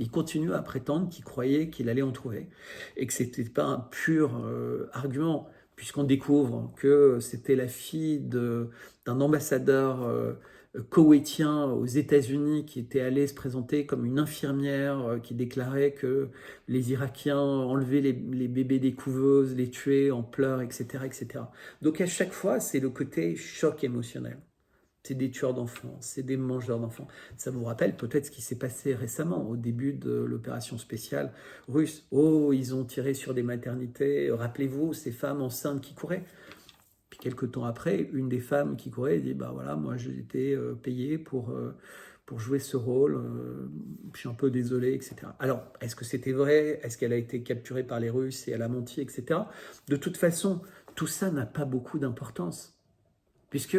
Il continue à prétendre qu'il croyait qu'il allait en trouver et que ce n'était pas un pur argument, puisqu'on découvre que c'était la fille d'un ambassadeur koweïtien aux États-Unis qui était allé se présenter comme une infirmière qui déclarait que les Irakiens enlevaient les bébés des couveuses, les tuaient en pleurs, etc., etc. Donc à chaque fois, c'est le côté choc émotionnel. C'est des tueurs d'enfants, c'est des mangeurs d'enfants. Ça vous rappelle peut-être ce qui s'est passé récemment, au début de l'opération spéciale russe. Oh, ils ont tiré sur des maternités. Rappelez-vous, ces femmes enceintes qui couraient. Puis quelques temps après, une des femmes qui courait dit, bah voilà, moi j'ai été payée pour jouer ce rôle, je suis un peu désolé, etc. Alors, est-ce que c'était vrai? Est-ce qu'elle a été capturée par les Russes et elle a menti, etc. De toute façon, tout ça n'a pas beaucoup d'importance, puisque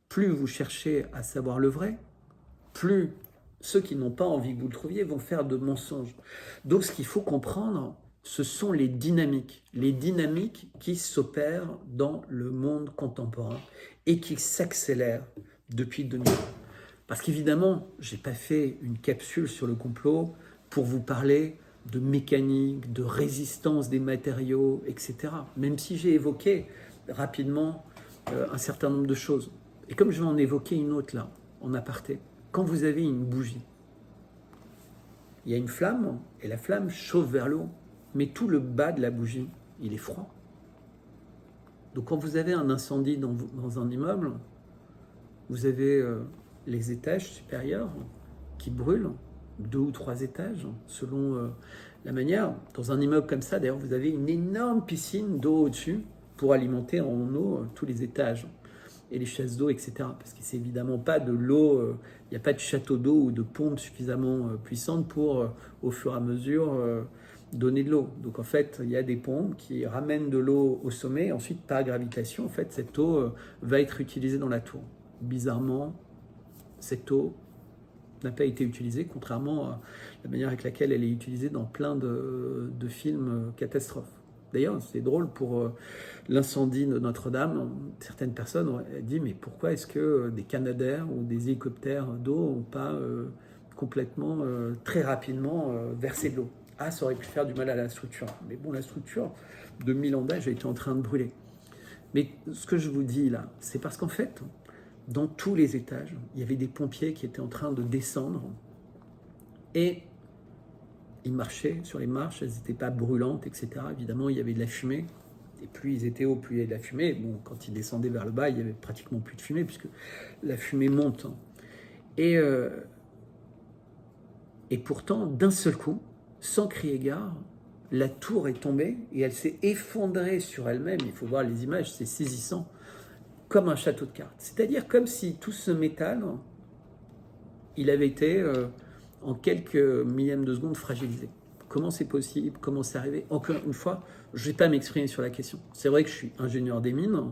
plus vous cherchez à savoir le vrai, plus ceux qui n'ont pas envie que vous le trouviez vont faire de mensonges. Donc ce qu'il faut comprendre, ce sont les dynamiques qui s'opèrent dans le monde contemporain et qui s'accélèrent depuis 2000 ans. Parce qu'évidemment, je n'ai pas fait une capsule sur le complot pour vous parler de mécanique, de résistance des matériaux, etc. Même si j'ai évoqué rapidement un certain nombre de choses. Et comme je vais en évoquer une autre là, en aparté, quand vous avez une bougie, il y a une flamme et la flamme chauffe vers le haut. Mais tout le bas de la bougie, il est froid. Donc quand vous avez un incendie dans un immeuble, vous avez les étages supérieurs qui brûlent, 2 ou 3 étages, selon la manière. Dans un immeuble comme ça, d'ailleurs, vous avez une énorme piscine d'eau au-dessus pour alimenter en eau tous les étages et les chasses d'eau, etc. Parce que c'est évidemment pas de l'eau, il n'y a pas de château d'eau ou de pompe suffisamment puissante pour, au fur et à mesure, donner de l'eau. Donc en fait, il y a des pompes qui ramènent de l'eau au sommet. Ensuite, par gravitation, en fait, cette eau va être utilisée dans la tour. Bizarrement, cette eau n'a pas été utilisée, contrairement à la manière avec laquelle elle est utilisée dans plein de films catastrophes. D'ailleurs, c'est drôle, pour l'incendie de Notre-Dame, certaines personnes ont dit « Mais pourquoi est-ce que des Canadair ou des hélicoptères d'eau n'ont pas complètement, très rapidement versé de l'eau ?» Ah, ça aurait pu faire du mal à la structure. Mais bon, la structure de 1000 ans d'âge a été en train de brûler. Mais ce que je vous dis là, c'est parce qu'en fait, dans tous les étages, il y avait des pompiers qui étaient en train de descendre et ils marchaient sur les marches, elles n'étaient pas brûlantes, etc. Évidemment, il y avait de la fumée. Et plus ils étaient hauts, plus il y avait de la fumée. Bon, quand ils descendaient vers le bas, il n'y avait pratiquement plus de fumée puisque la fumée monte. Et pourtant, d'un seul coup, sans crier gare, la tour est tombée et elle s'est effondrée sur elle-même. Il faut voir les images, c'est saisissant, comme un château de cartes. C'est-à-dire comme si tout ce métal, il avait été en quelques millièmes de seconde fragilisé. Comment c'est possible? Comment c'est arrivé? Encore une fois, je ne vais pas m'exprimer sur la question. C'est vrai que je suis ingénieur des mines,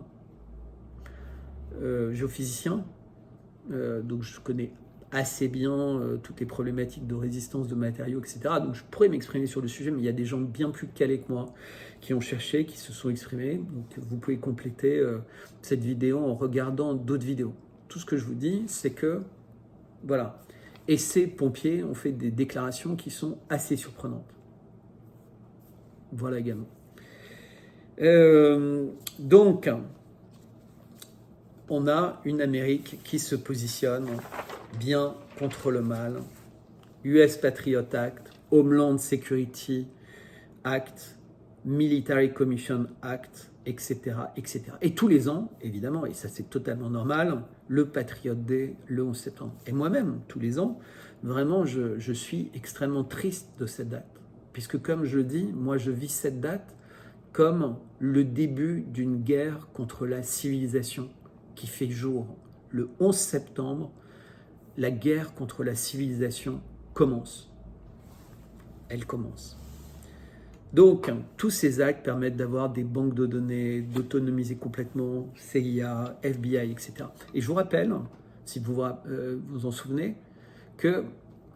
géophysicien, donc je connais assez bien toutes les problématiques de résistance de matériaux, etc. Donc je pourrais m'exprimer sur le sujet, mais il y a des gens bien plus calés que moi qui ont cherché, qui se sont exprimés. Donc vous pouvez compléter cette vidéo en regardant d'autres vidéos. Tout ce que je vous dis, c'est que, voilà. Et ces pompiers ont fait des déclarations qui sont assez surprenantes. Voilà également. Donc, on a une Amérique qui se positionne bien contre le mal. US Patriot Act, Homeland Security Act, Military Commission Act, etc., etc. Et tous les ans, évidemment, et ça c'est totalement normal, le Patriot Day, le 11 septembre. Et moi-même, tous les ans, vraiment, je suis extrêmement triste de cette date. Puisque comme je le dis, moi je vis cette date comme le début d'une guerre contre la civilisation qui fait jour. Le 11 septembre, la guerre contre la civilisation commence. Elle commence. Donc, tous ces actes permettent d'avoir des banques de données, d'autonomiser complètement CIA, FBI, etc. Et je vous rappelle, si vous vous en souvenez, que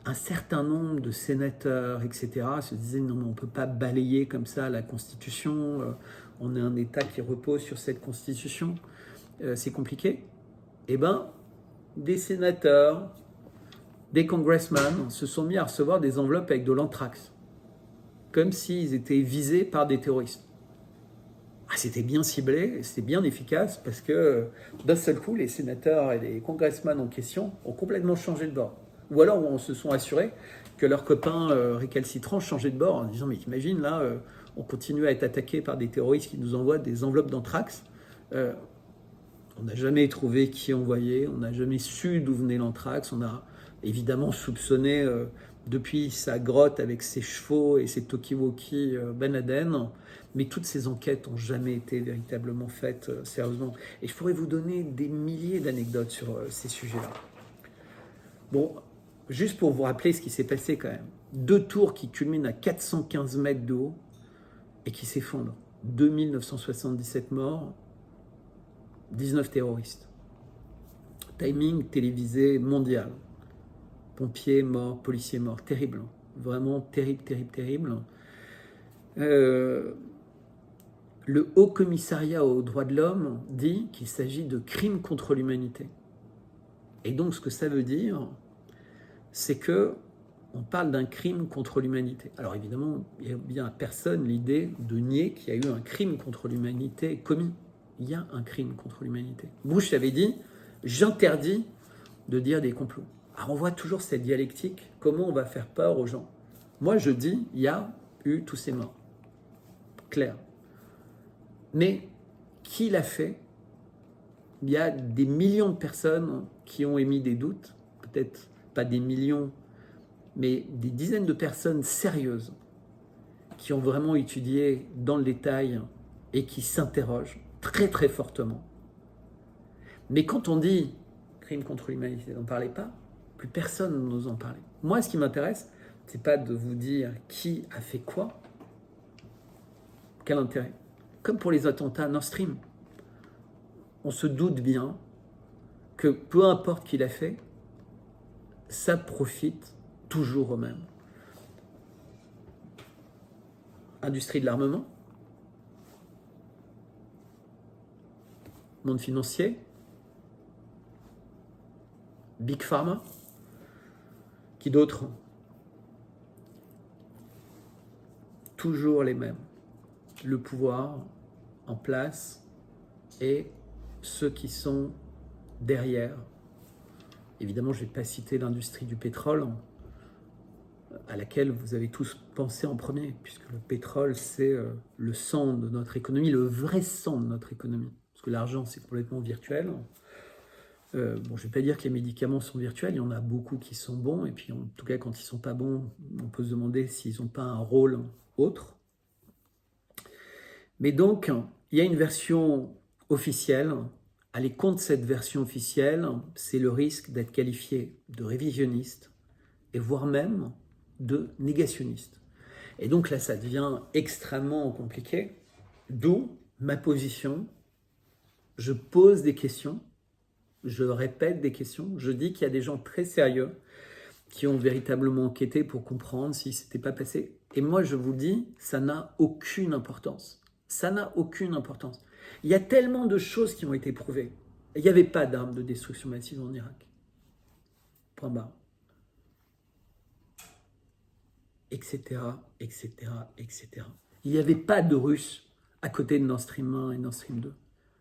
un certain nombre de sénateurs, etc., se disaient non, mais on ne peut pas balayer comme ça la Constitution, on est un État qui repose sur cette Constitution, c'est compliqué. Eh bien, des sénateurs, des congressmen se sont mis à recevoir des enveloppes avec de l'anthrax, comme s'ils étaient visés par des terroristes. Ah, c'était bien ciblé, c'était bien efficace, parce que d'un seul coup, les sénateurs et les congressmen en question ont complètement changé de bord. Ou alors on se sont assurés que leurs copains récalcitrants changeaient de bord en disant « mais imagine, là, on continue à être attaqué par des terroristes qui nous envoient des enveloppes d'anthrax. On n'a jamais trouvé qui envoyait, on n'a jamais su d'où venait l'anthrax, on a évidemment soupçonné depuis sa grotte avec ses chevaux et ses talkie-walkie Ben Laden, mais toutes ces enquêtes n'ont jamais été véritablement faites sérieusement. Et je pourrais vous donner des milliers d'anecdotes sur ces sujets-là. Bon, juste pour vous rappeler ce qui s'est passé quand même. 2 tours qui culminent à 415 mètres de haut et qui s'effondrent. 2977 morts, 19 terroristes. Timing télévisé mondial. Pompiers morts, policiers morts. Terrible. Vraiment terrible, terrible, terrible. Le Haut Commissariat aux droits de l'homme dit qu'il s'agit de crimes contre l'humanité. Et donc, ce que ça veut dire, c'est que on parle d'un crime contre l'humanité. Alors évidemment, il n'y a bien à personne l'idée de nier qu'il y a eu un crime contre l'humanité commis. Il y a un crime contre l'humanité. Bush avait dit « j'interdis de dire des complots ». Alors on voit toujours cette dialectique, comment on va faire peur aux gens. Moi je dis, il y a eu tous ces morts. Clair. Mais qui l'a fait? Il y a des millions de personnes qui ont émis des doutes, peut-être pas des millions, mais des dizaines de personnes sérieuses qui ont vraiment étudié dans le détail et qui s'interrogent très très fortement. Mais quand on dit crime contre l'humanité, n'en parlez pas, plus personne n'ose en parler. Moi, ce qui m'intéresse, c'est pas de vous dire qui a fait quoi, quel intérêt. Comme pour les attentats Nord Stream, on se doute bien que peu importe qui l'a fait, ça profite toujours aux mêmes. Industrie de l'armement, monde financier, Big Pharma, qui d'autres? Toujours les mêmes. Le pouvoir en place et ceux qui sont derrière. Évidemment, je ne vais pas citer l'industrie du pétrole, à laquelle vous avez tous pensé en premier, puisque le pétrole, c'est le sang de notre économie, le vrai sang de notre économie. Parce que l'argent, c'est complètement virtuel. Je ne vais pas dire que les médicaments sont virtuels, il y en a beaucoup qui sont bons, et puis en tout cas, quand ils ne sont pas bons, on peut se demander s'ils n'ont pas un rôle autre. Mais donc, il y a une version officielle. Aller contre cette version officielle, c'est le risque d'être qualifié de révisionniste, et voire même de négationniste. Et donc là, ça devient extrêmement compliqué, d'où ma position. Je pose des questions, je répète des questions, je dis qu'il y a des gens très sérieux qui ont véritablement enquêté pour comprendre si ce n'était pas passé. Et moi, je vous dis, ça n'a aucune importance. Ça n'a aucune importance. Il y a tellement de choses qui ont été prouvées. Il n'y avait pas d'armes de destruction massive en Irak. Point barre. Etc., etc., etc. Il n'y avait pas de Russes à côté de Nord Stream 1 et Nord Stream 2.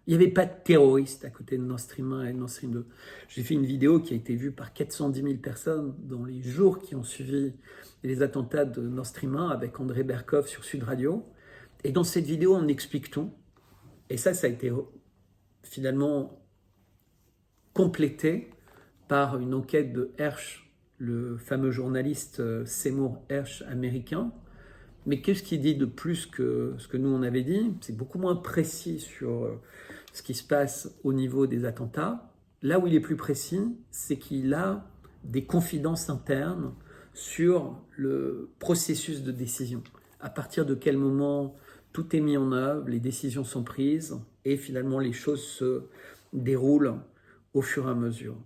Il n'y avait pas de terroristes à côté de Nord Stream 1 et Nord Stream 2. J'ai fait une vidéo qui a été vue par 410 000 personnes dans les jours qui ont suivi les attentats de Nord Stream 1 avec André Berkoff sur Sud Radio. Et dans cette vidéo, on explique tout. Et ça a été finalement complété par une enquête de Hersh, le fameux journaliste Seymour Hersh américain. Mais qu'est-ce qu'il dit de plus que ce que nous on avait dit? C'est beaucoup moins précis sur ce qui se passe au niveau des attentats. Là où il est plus précis, c'est qu'il a des confidences internes sur le processus de décision. À partir de quel moment tout est mis en œuvre, les décisions sont prises et finalement les choses se déroulent au fur et à mesure.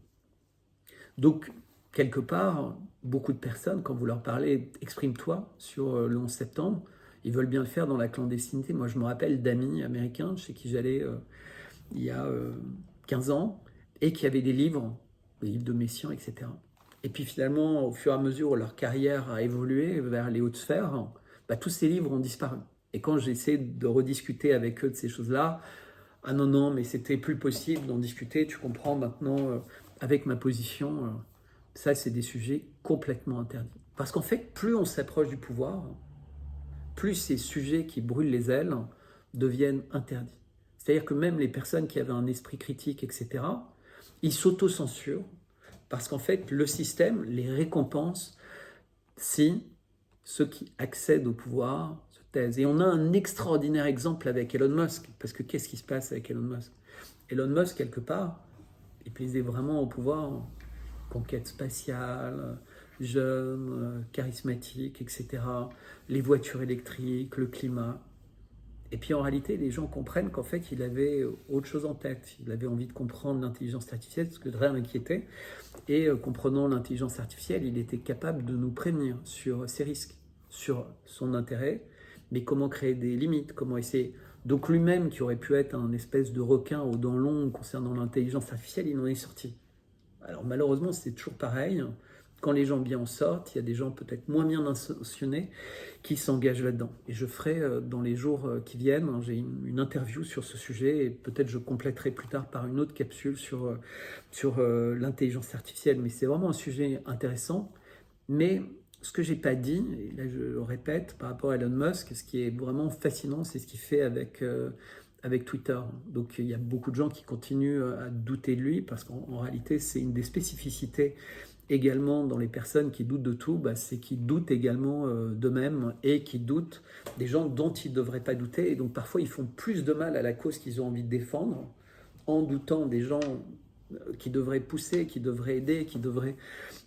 Donc, quelque part, beaucoup de personnes, quand vous leur parlez « exprime-toi » sur le 11 septembre, ils veulent bien le faire dans la clandestinité. Moi, je me rappelle d'amis américains chez qui j'allais il y a 15 ans et qui avaient des livres de Messiaen, etc. Et puis finalement, au fur et à mesure où leur carrière a évolué vers les hautes sphères, tous ces livres ont disparu. Et quand j'essaie de rediscuter avec eux de ces choses-là, « ah non, mais c'était plus possible d'en discuter, tu comprends maintenant, avec ma position, ça c'est des sujets complètement interdits. » Parce qu'en fait, plus on s'approche du pouvoir, plus ces sujets qui brûlent les ailes deviennent interdits. C'est-à-dire que même les personnes qui avaient un esprit critique, etc., ils s'autocensurent parce qu'en fait, le système les récompense si ceux qui accèdent au pouvoir se taisent. Et on a un extraordinaire exemple avec Elon Musk, parce que qu'est-ce qui se passe avec Elon Musk? Elon Musk, quelque part, il plaisait vraiment au pouvoir, conquête spatiale, jeune, charismatique, etc., les voitures électriques, le climat. Et puis en réalité, les gens comprennent qu'en fait, il avait autre chose en tête. Il avait envie de comprendre l'intelligence artificielle, ce que rien l'inquiétait. Et comprenant l'intelligence artificielle, il était capable de nous prévenir sur ses risques, sur son intérêt, mais comment créer des limites, comment essayer. Donc lui-même, qui aurait pu être un espèce de requin aux dents longues concernant l'intelligence artificielle, il en est sorti. Alors malheureusement, c'est toujours pareil. Quand les gens bien en sortent, il y a des gens peut-être moins bien intentionnés qui s'engagent là-dedans. Et je ferai dans les jours qui viennent, j'ai une interview sur ce sujet et peut-être je compléterai plus tard par une autre capsule sur l'intelligence artificielle. Mais c'est vraiment un sujet intéressant. Mais ce que j'ai pas dit, et là je le répète, par rapport à Elon Musk, ce qui est vraiment fascinant, c'est ce qu'il fait avec Twitter. Donc il y a beaucoup de gens qui continuent à douter de lui parce qu'en réalité c'est une des spécificités également dans les personnes qui doutent de tout, c'est qu'ils doutent également d'eux-mêmes et qui doutent des gens dont ils ne devraient pas douter. Et donc parfois ils font plus de mal à la cause qu'ils ont envie de défendre en doutant des gens qui devraient pousser, qui devraient aider, qui devraient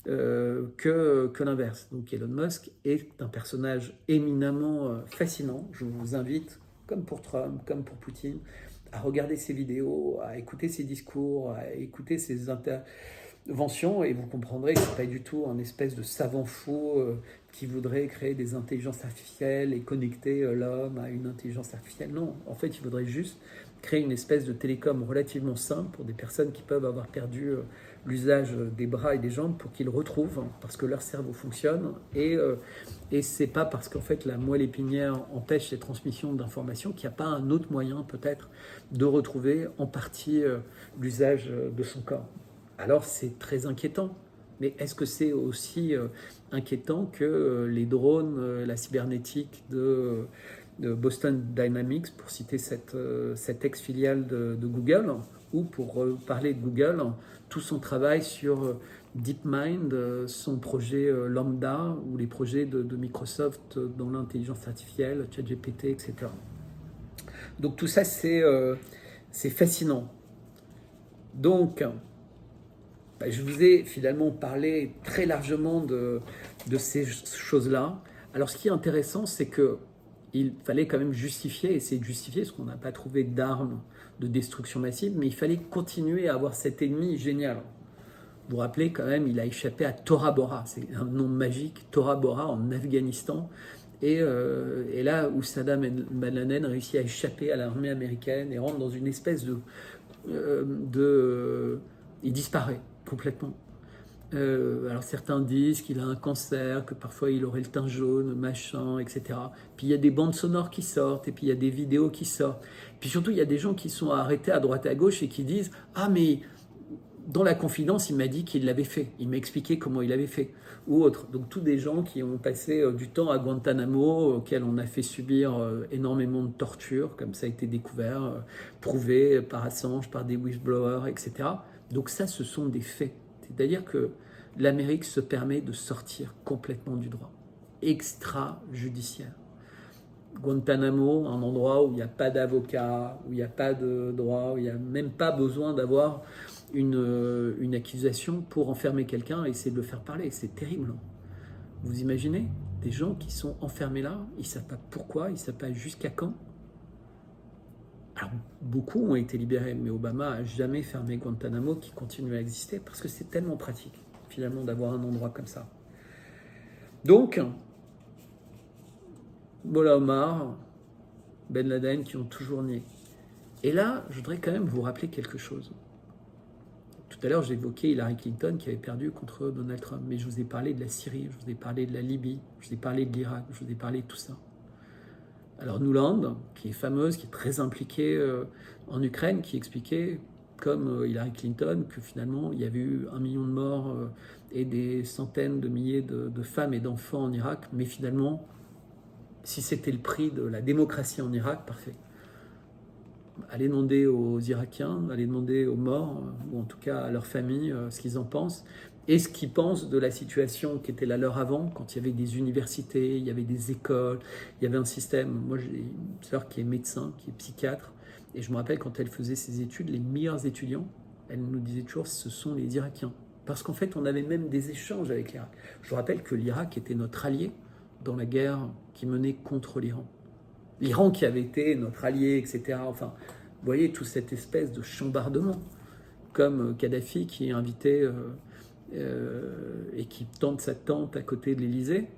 que l'inverse. Donc Elon Musk est un personnage éminemment fascinant. Je vous invite, comme pour Trump, comme pour Poutine, à regarder ses vidéos, à écouter ses discours, à écouter ses interventions, et vous comprendrez que c'est pas du tout un espèce de savant fou qui voudrait créer des intelligences artificielles et connecter l'homme à une intelligence artificielle. Non, en fait, il voudrait juste créer une espèce de télécom relativement simple pour des personnes qui peuvent avoir perdu l'usage des bras et des jambes pour qu'ils retrouvent, parce que leur cerveau fonctionne, et c'est pas parce qu'en fait la moelle épinière empêche les transmissions d'informations qu'il n'y a pas un autre moyen peut-être de retrouver en partie l'usage de son corps. Alors c'est très inquiétant, mais est-ce que c'est aussi inquiétant que les drones, la cybernétique de Boston Dynamics, pour citer cette ex-filiale de Google, ou pour parler de Google, tout son travail sur DeepMind, son projet Lambda, ou les projets de Microsoft dans l'intelligence artificielle, ChatGPT, etc. Donc tout ça, c'est fascinant. Donc, je vous ai finalement parlé très largement de ces choses-là. Alors ce qui est intéressant, c'est qu'il fallait quand même justifier, essayer de justifier, parce qu'on n'a pas trouvé d'armes de destruction massive, mais il fallait continuer à avoir cet ennemi génial. Vous vous rappelez quand même, il a échappé à Tora Bora, c'est un nom magique, Tora Bora en Afghanistan. Et là où Saddam Ben Laden réussit à échapper à l'armée américaine et rentre dans une espèce il disparaît complètement. Alors certains disent qu'il a un cancer, que parfois il aurait le teint jaune, machin, etc. Puis il y a des bandes sonores qui sortent, et puis il y a des vidéos qui sortent. Puis surtout, il y a des gens qui sont arrêtés à droite et à gauche et qui disent « Ah, mais dans la confidence, il m'a dit qu'il l'avait fait. Il m'a expliqué comment il l'avait fait. » Ou autre. Donc tous des gens qui ont passé du temps à Guantanamo, auxquels on a fait subir énormément de tortures, comme ça a été découvert, prouvé par Assange, par des whistleblowers, etc. Donc ça, ce sont des faits. C'est-à-dire que l'Amérique se permet de sortir complètement du droit, extrajudiciaire. Guantanamo, un endroit où il n'y a pas d'avocat, où il n'y a pas de droit, où il n'y a même pas besoin d'avoir une accusation pour enfermer quelqu'un et essayer de le faire parler. C'est terrible. Vous imaginez des gens qui sont enfermés là, ils ne savent pas pourquoi, ils ne savent pas jusqu'à quand. Alors, beaucoup ont été libérés, mais Obama n'a jamais fermé Guantanamo, qui continue à exister, parce que c'est tellement pratique, finalement, d'avoir un endroit comme ça. Donc, Mollah Omar, Ben Laden, qui ont toujours nié. Et là, je voudrais quand même vous rappeler quelque chose. Tout à l'heure, j'ai évoqué Hillary Clinton qui avait perdu contre Donald Trump, mais je vous ai parlé de la Syrie, je vous ai parlé de la Libye, je vous ai parlé de l'Irak, je vous ai parlé de tout ça. Alors Nuland, qui est fameuse, qui est très impliquée en Ukraine, qui expliquait, comme Hillary Clinton, que finalement il y avait eu 1 million de morts et des centaines de milliers de femmes et d'enfants en Irak, mais finalement, si c'était le prix de la démocratie en Irak, parfait. Allez demander aux Irakiens, allez demander aux morts, ou en tout cas à leurs familles, ce qu'ils en pensent, et ce qu'ils pensent de la situation qui était la leur avant, quand il y avait des universités, il y avait des écoles, il y avait un système. Moi, j'ai une sœur qui est médecin, qui est psychiatre, et je me rappelle quand elle faisait ses études, les meilleurs étudiants, elle nous disait toujours, ce sont les Irakiens. Parce qu'en fait, on avait même des échanges avec l'Irak. Je vous rappelle que l'Irak était notre allié dans la guerre qui menait contre l'Iran. L'Iran qui avait été notre allié, etc. Enfin, vous voyez, toute cette espèce de chambardement, comme Kadhafi qui est invité et qui tente sa tente à côté de l'Élysée,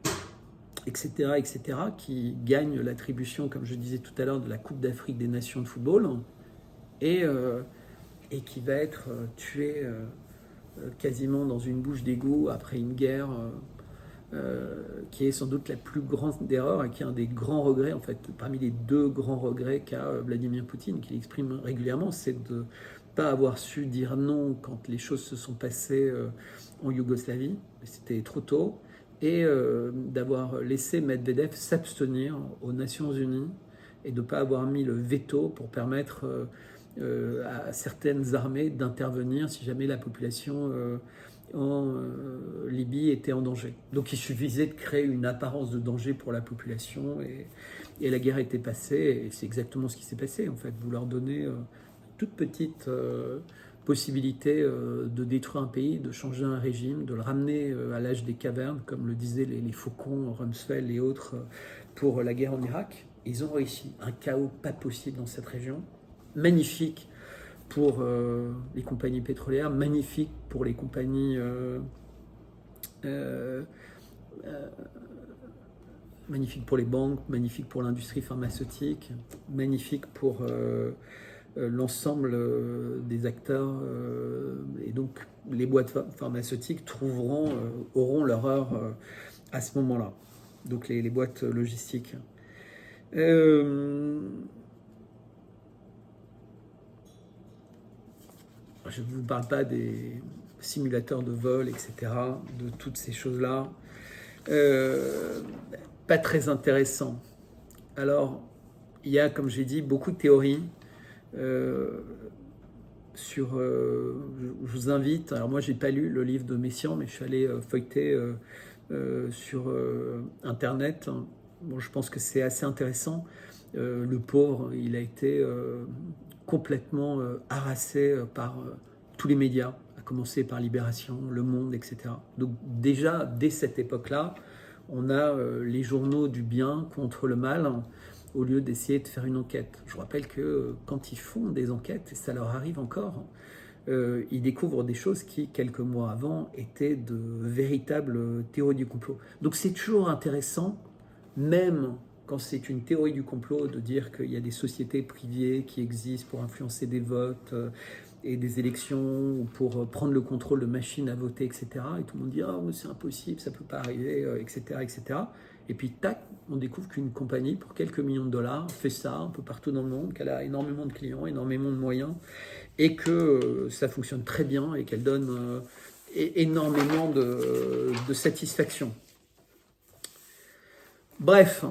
etc., etc., qui gagne l'attribution, comme je disais tout à l'heure, de la Coupe d'Afrique des Nations de football, et qui va être tué quasiment dans une bouche d'égout après une guerre qui est sans doute la plus grande erreur et qui est un des grands regrets, en fait, parmi les deux grands regrets qu'a Vladimir Poutine, qu'il exprime régulièrement, c'est de ne pas avoir su dire non quand les choses se sont passées en Yougoslavie, c'était trop tôt, et d'avoir laissé Medvedev s'abstenir aux Nations Unies et de ne pas avoir mis le veto pour permettre à certaines armées d'intervenir si jamais la population en Libye était en danger. Donc il suffisait de créer une apparence de danger pour la population et la guerre était passée et c'est exactement ce qui s'est passé en fait. Vous leur donnez une toute petite possibilité de détruire un pays, de changer un régime, de le ramener à l'âge des cavernes, comme le disaient les Faucons, Rumsfeld et autres pour la guerre en Irak. Ils ont réussi. Un chaos pas possible dans cette région. Magnifique pour les compagnies pétrolières, magnifique pour les compagnies magnifique pour les banques, magnifique pour l'industrie pharmaceutique, magnifique pour l'ensemble des acteurs et donc les boîtes pharmaceutiques auront leur heure à ce moment-là. Donc les boîtes logistiques. Je ne vous parle pas des simulateurs de vol, etc., de toutes ces choses-là. Pas très intéressant. Alors, il y a, comme j'ai dit, beaucoup de théories sur... je vous invite... Alors moi, je n'ai pas lu le livre de Messiaen, mais je suis allé feuilleter sur Internet. Bon, je pense que c'est assez intéressant. Le pauvre, il a été complètement harassé par tous les médias, à commencer par Libération, Le Monde, etc. Donc déjà, dès cette époque-là, on a les journaux du bien contre le mal, au lieu d'essayer de faire une enquête. Je vous rappelle que quand ils font des enquêtes, et ça leur arrive encore, ils découvrent des choses qui, quelques mois avant, étaient de véritables théories du complot. Donc c'est toujours intéressant, même quand c'est une théorie du complot, de dire qu'il y a des sociétés privées qui existent pour influencer des votes et des élections, ou pour prendre le contrôle de machines à voter, etc. Et tout le monde dit « Ah, oh, c'est impossible, ça ne peut pas arriver, etc., etc. » Et puis, tac, on découvre qu'une compagnie, pour quelques millions de dollars, fait ça un peu partout dans le monde, qu'elle a énormément de clients, énormément de moyens, et que ça fonctionne très bien et qu'elle donne énormément de satisfaction. Bref,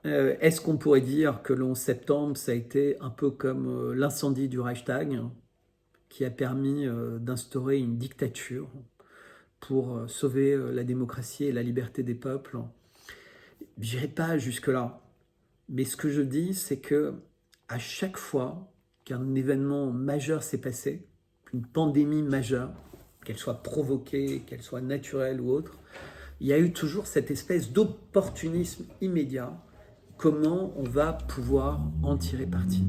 est-ce qu'on pourrait dire que le 11 septembre, ça a été un peu comme l'incendie du Reichstag, qui a permis d'instaurer une dictature pour sauver la démocratie et la liberté des peuples? Je n'irai pas jusque-là. Mais ce que je dis, c'est que à chaque fois qu'un événement majeur s'est passé, une pandémie majeure, qu'elle soit provoquée, qu'elle soit naturelle ou autre, il y a eu toujours cette espèce d'opportunisme immédiat. Comment on va pouvoir en tirer parti?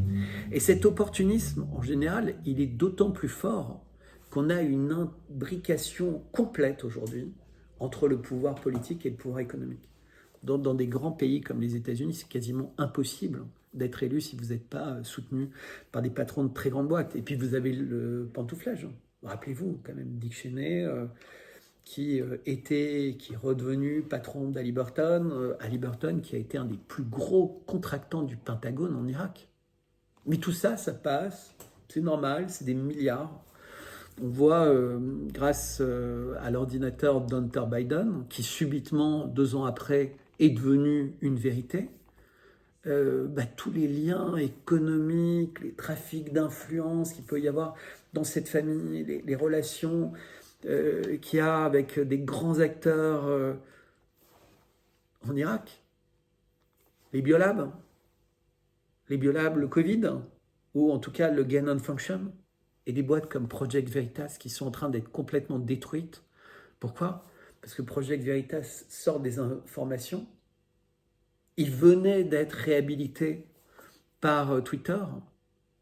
Et cet opportunisme, en général, il est d'autant plus fort qu'on a une imbrication complète aujourd'hui entre le pouvoir politique et le pouvoir économique. Dans des grands pays comme les États-Unis, c'est quasiment impossible d'être élu si vous n'êtes pas soutenu par des patrons de très grandes boîtes. Et puis vous avez le pantouflage. Rappelez-vous quand même Dick Cheney, qui est redevenu patron d'Haliburton, Halliburton qui a été un des plus gros contractants du Pentagone en Irak. Mais tout ça, ça passe, c'est normal, c'est des milliards. On voit, grâce à l'ordinateur d'Hunter Biden, qui subitement, 2 ans après, est devenu une vérité, tous les liens économiques, les trafics d'influence qu'il peut y avoir dans cette famille, les relations qu'il y a avec des grands acteurs en Irak, les biolabs, le Covid, ou en tout cas le gain on function, et des boîtes comme Project Veritas qui sont en train d'être complètement détruites. Pourquoi? Parce que Project Veritas sort des informations. Il venait d'être réhabilité par Twitter.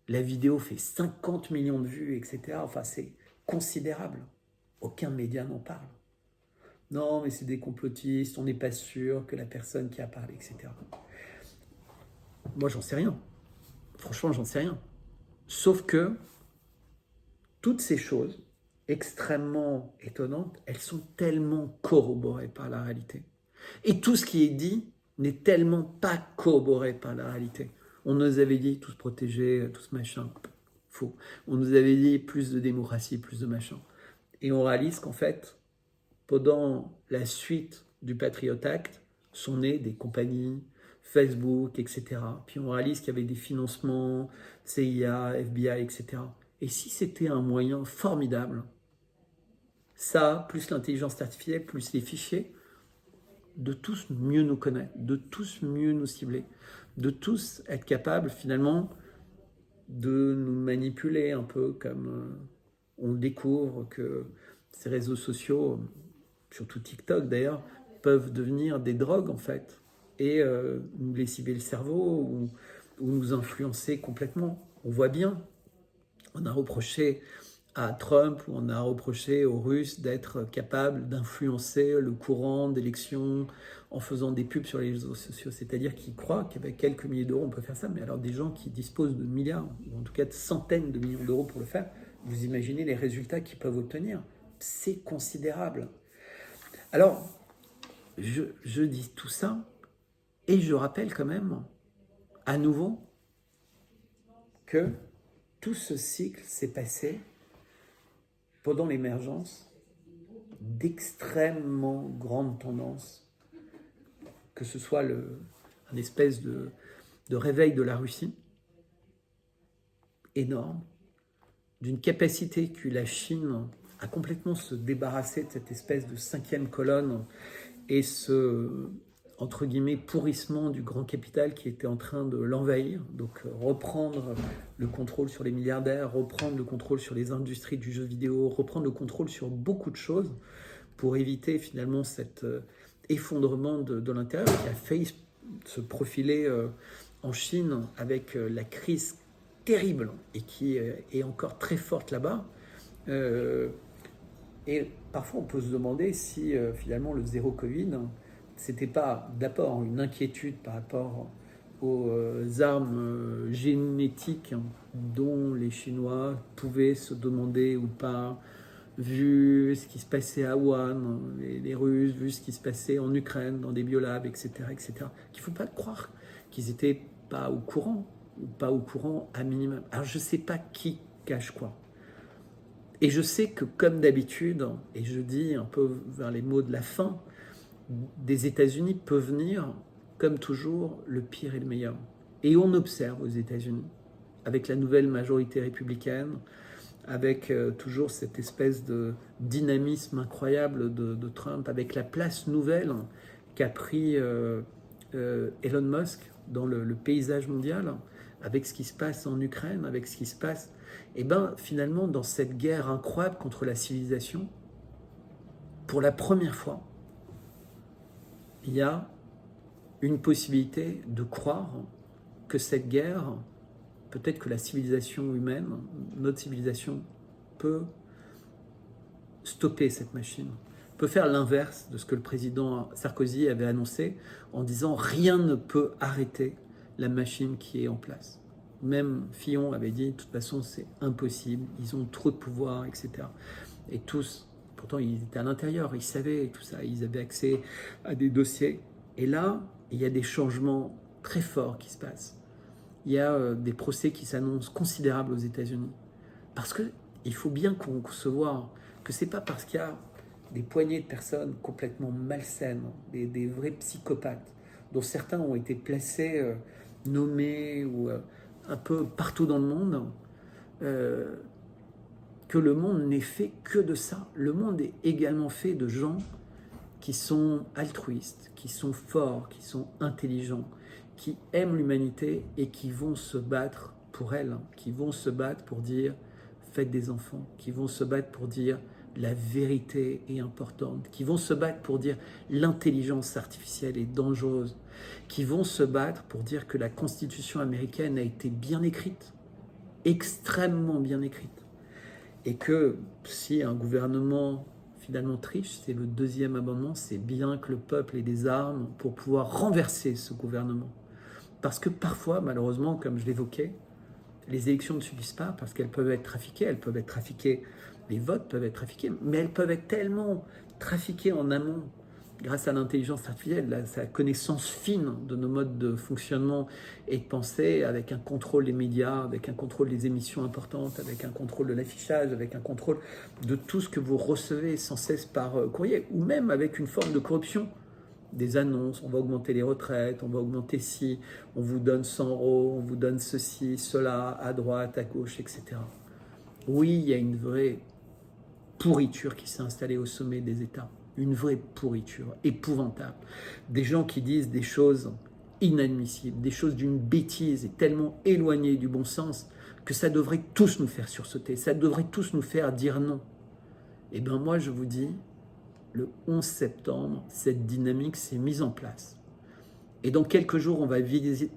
La vidéo fait 50 millions de vues, etc. Enfin, c'est considérable. Aucun média n'en parle. Non, mais c'est des complotistes, on n'est pas sûr que la personne qui a parlé, etc. Moi, j'en sais rien. Franchement, j'en sais rien. Sauf que toutes ces choses extrêmement étonnantes, elles sont tellement corroborées par la réalité. Et tout ce qui est dit n'est tellement pas corroboré par la réalité. On nous avait dit tous protégés, tous machin. Faux. On nous avait dit plus de démocratie, plus de machin. Et on réalise qu'en fait, pendant la suite du Patriot Act, sont nées des compagnies, Facebook, etc. Puis on réalise qu'il y avait des financements, CIA, FBI, etc. Et si c'était un moyen formidable, ça, plus l'intelligence artificielle, plus les fichiers, de tous mieux nous connaître, de tous mieux nous cibler, de tous être capables finalement de nous manipuler un peu comme on découvre que ces réseaux sociaux, surtout TikTok d'ailleurs, peuvent devenir des drogues en fait et nous lessiver le cerveau ou nous influencer complètement. On voit bien, on a reproché à Trump, où on a reproché aux Russes d'être capables d'influencer le courant d'élections en faisant des pubs sur les réseaux sociaux. C'est-à-dire qu'ils croient qu'avec quelques milliers d'euros, on peut faire ça. Mais alors des gens qui disposent de milliards, ou en tout cas de centaines de millions d'euros pour le faire, vous imaginez les résultats qu'ils peuvent obtenir. C'est considérable. Alors, je dis tout ça, et je rappelle quand même, à nouveau, que tout ce cycle s'est passé pendant l'émergence d'extrêmement grandes tendances, que ce soit un espèce de réveil de la Russie, énorme, d'une capacité qu'eut la Chine à complètement se débarrasser de cette espèce de cinquième colonne et ce, entre guillemets, pourrissement du grand capital qui était en train de l'envahir. Donc reprendre le contrôle sur les milliardaires, reprendre le contrôle sur les industries du jeu vidéo, reprendre le contrôle sur beaucoup de choses pour éviter finalement cet effondrement de l'intérieur qui a failli se profiler en Chine avec la crise terrible et qui est encore très forte là-bas. Et parfois on peut se demander si finalement le zéro Covid, c'était pas d'abord une inquiétude par rapport aux armes génétiques dont les Chinois pouvaient se demander ou pas, vu ce qui se passait à Wuhan, les Russes, vu ce qui se passait en Ukraine, dans des biolabs, etc., etc., qu'il ne faut pas croire qu'ils n'étaient pas au courant, ou pas au courant à minimum. Alors je ne sais pas qui cache quoi. Et je sais que comme d'habitude, et je dis un peu vers les mots de la fin, des États-Unis peut venir, comme toujours, le pire et le meilleur. Et on observe aux États-Unis, avec la nouvelle majorité républicaine, avec toujours cette espèce de dynamisme incroyable de Trump, avec la place nouvelle qu'a pris Elon Musk dans le paysage mondial, avec ce qui se passe en Ukraine, avec ce qui se passe, et bien finalement dans cette guerre incroyable contre la civilisation, pour la première fois, il y a une possibilité de croire que cette guerre, peut-être que la civilisation humaine, notre civilisation, peut stopper cette machine, peut faire l'inverse de ce que le président Sarkozy avait annoncé en disant rien ne peut arrêter la machine qui est en place. Même Fillon avait dit, de toute façon, c'est impossible, ils ont trop de pouvoir, etc. Et tous, pourtant, ils étaient à l'intérieur, ils savaient tout ça, ils avaient accès à des dossiers. Et là, il y a des changements très forts qui se passent. Il y a des procès qui s'annoncent considérables aux États-Unis. Parce qu'il faut bien concevoir que ce n'est pas parce qu'il y a des poignées de personnes complètement malsaines, des vrais psychopathes, dont certains ont été placés, nommés ou un peu partout dans le monde, que le monde n'est fait que de ça. Le monde est également fait de gens qui sont altruistes, qui sont forts, qui sont intelligents, qui aiment l'humanité et qui vont se battre pour elle, qui vont se battre pour dire faites des enfants, qui vont se battre pour dire la vérité est importante, qui vont se battre pour dire l'intelligence artificielle est dangereuse, qui vont se battre pour dire que la Constitution américaine a été bien écrite, extrêmement bien écrite, et que si un gouvernement finalement triche, c'est le deuxième amendement, c'est bien que le peuple ait des armes pour pouvoir renverser ce gouvernement. Parce que parfois, malheureusement, comme je l'évoquais, les élections ne suffisent pas parce qu'elles peuvent être trafiquées Les votes peuvent être trafiqués, mais elles peuvent être tellement trafiquées en amont grâce à l'intelligence artificielle, sa connaissance fine de nos modes de fonctionnement et de pensée, avec un contrôle des médias, avec un contrôle des émissions importantes, avec un contrôle de l'affichage, avec un contrôle de tout ce que vous recevez sans cesse par courrier, ou même avec une forme de corruption. Des annonces, on va augmenter les retraites, on va augmenter ci, on vous donne 100 euros, on vous donne ceci, cela, à droite, à gauche, etc. Oui, il y a une vraie pourriture qui s'est installée au sommet des États. Une vraie pourriture épouvantable. Des gens qui disent des choses inadmissibles, des choses d'une bêtise et tellement éloignées du bon sens que ça devrait tous nous faire sursauter, ça devrait tous nous faire dire non. Eh bien moi je vous dis, le 11 septembre, cette dynamique s'est mise en place. Et dans quelques jours, on va visiter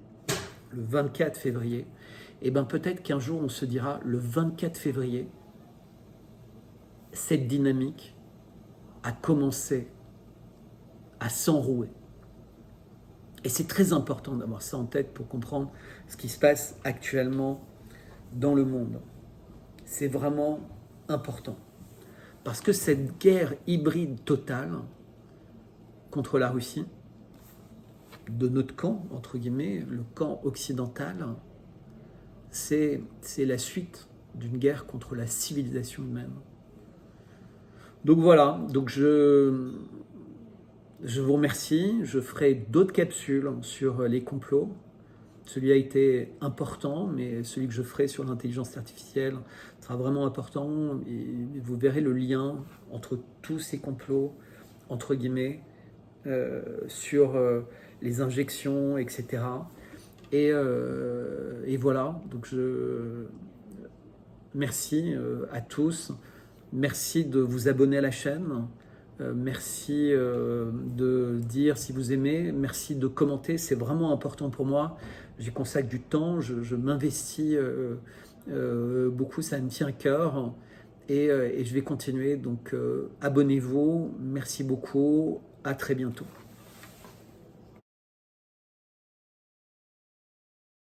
le 24 février. Et bien peut-être qu'un jour, on se dira, le 24 février, cette dynamique a commencé à s'enrouer. Et c'est très important d'avoir ça en tête pour comprendre ce qui se passe actuellement dans le monde. C'est vraiment important. Parce que cette guerre hybride totale contre la Russie, de notre camp, entre guillemets, le camp occidental, c'est la suite d'une guerre contre la civilisation humaine. Donc voilà, donc je vous remercie. Je ferai d'autres capsules sur les complots. Celui a été important, mais celui que je ferai sur l'intelligence artificielle sera vraiment important. Et vous verrez le lien entre tous ces complots, entre guillemets, sur les injections, etc. Et voilà, donc merci à tous. Merci de vous abonner à la chaîne. Merci de dire si vous aimez. Merci de commenter. C'est vraiment important pour moi. J'y consacre du temps. Je m'investis beaucoup. Ça me tient à cœur. Et je vais continuer. Donc, abonnez-vous. Merci beaucoup. À très bientôt.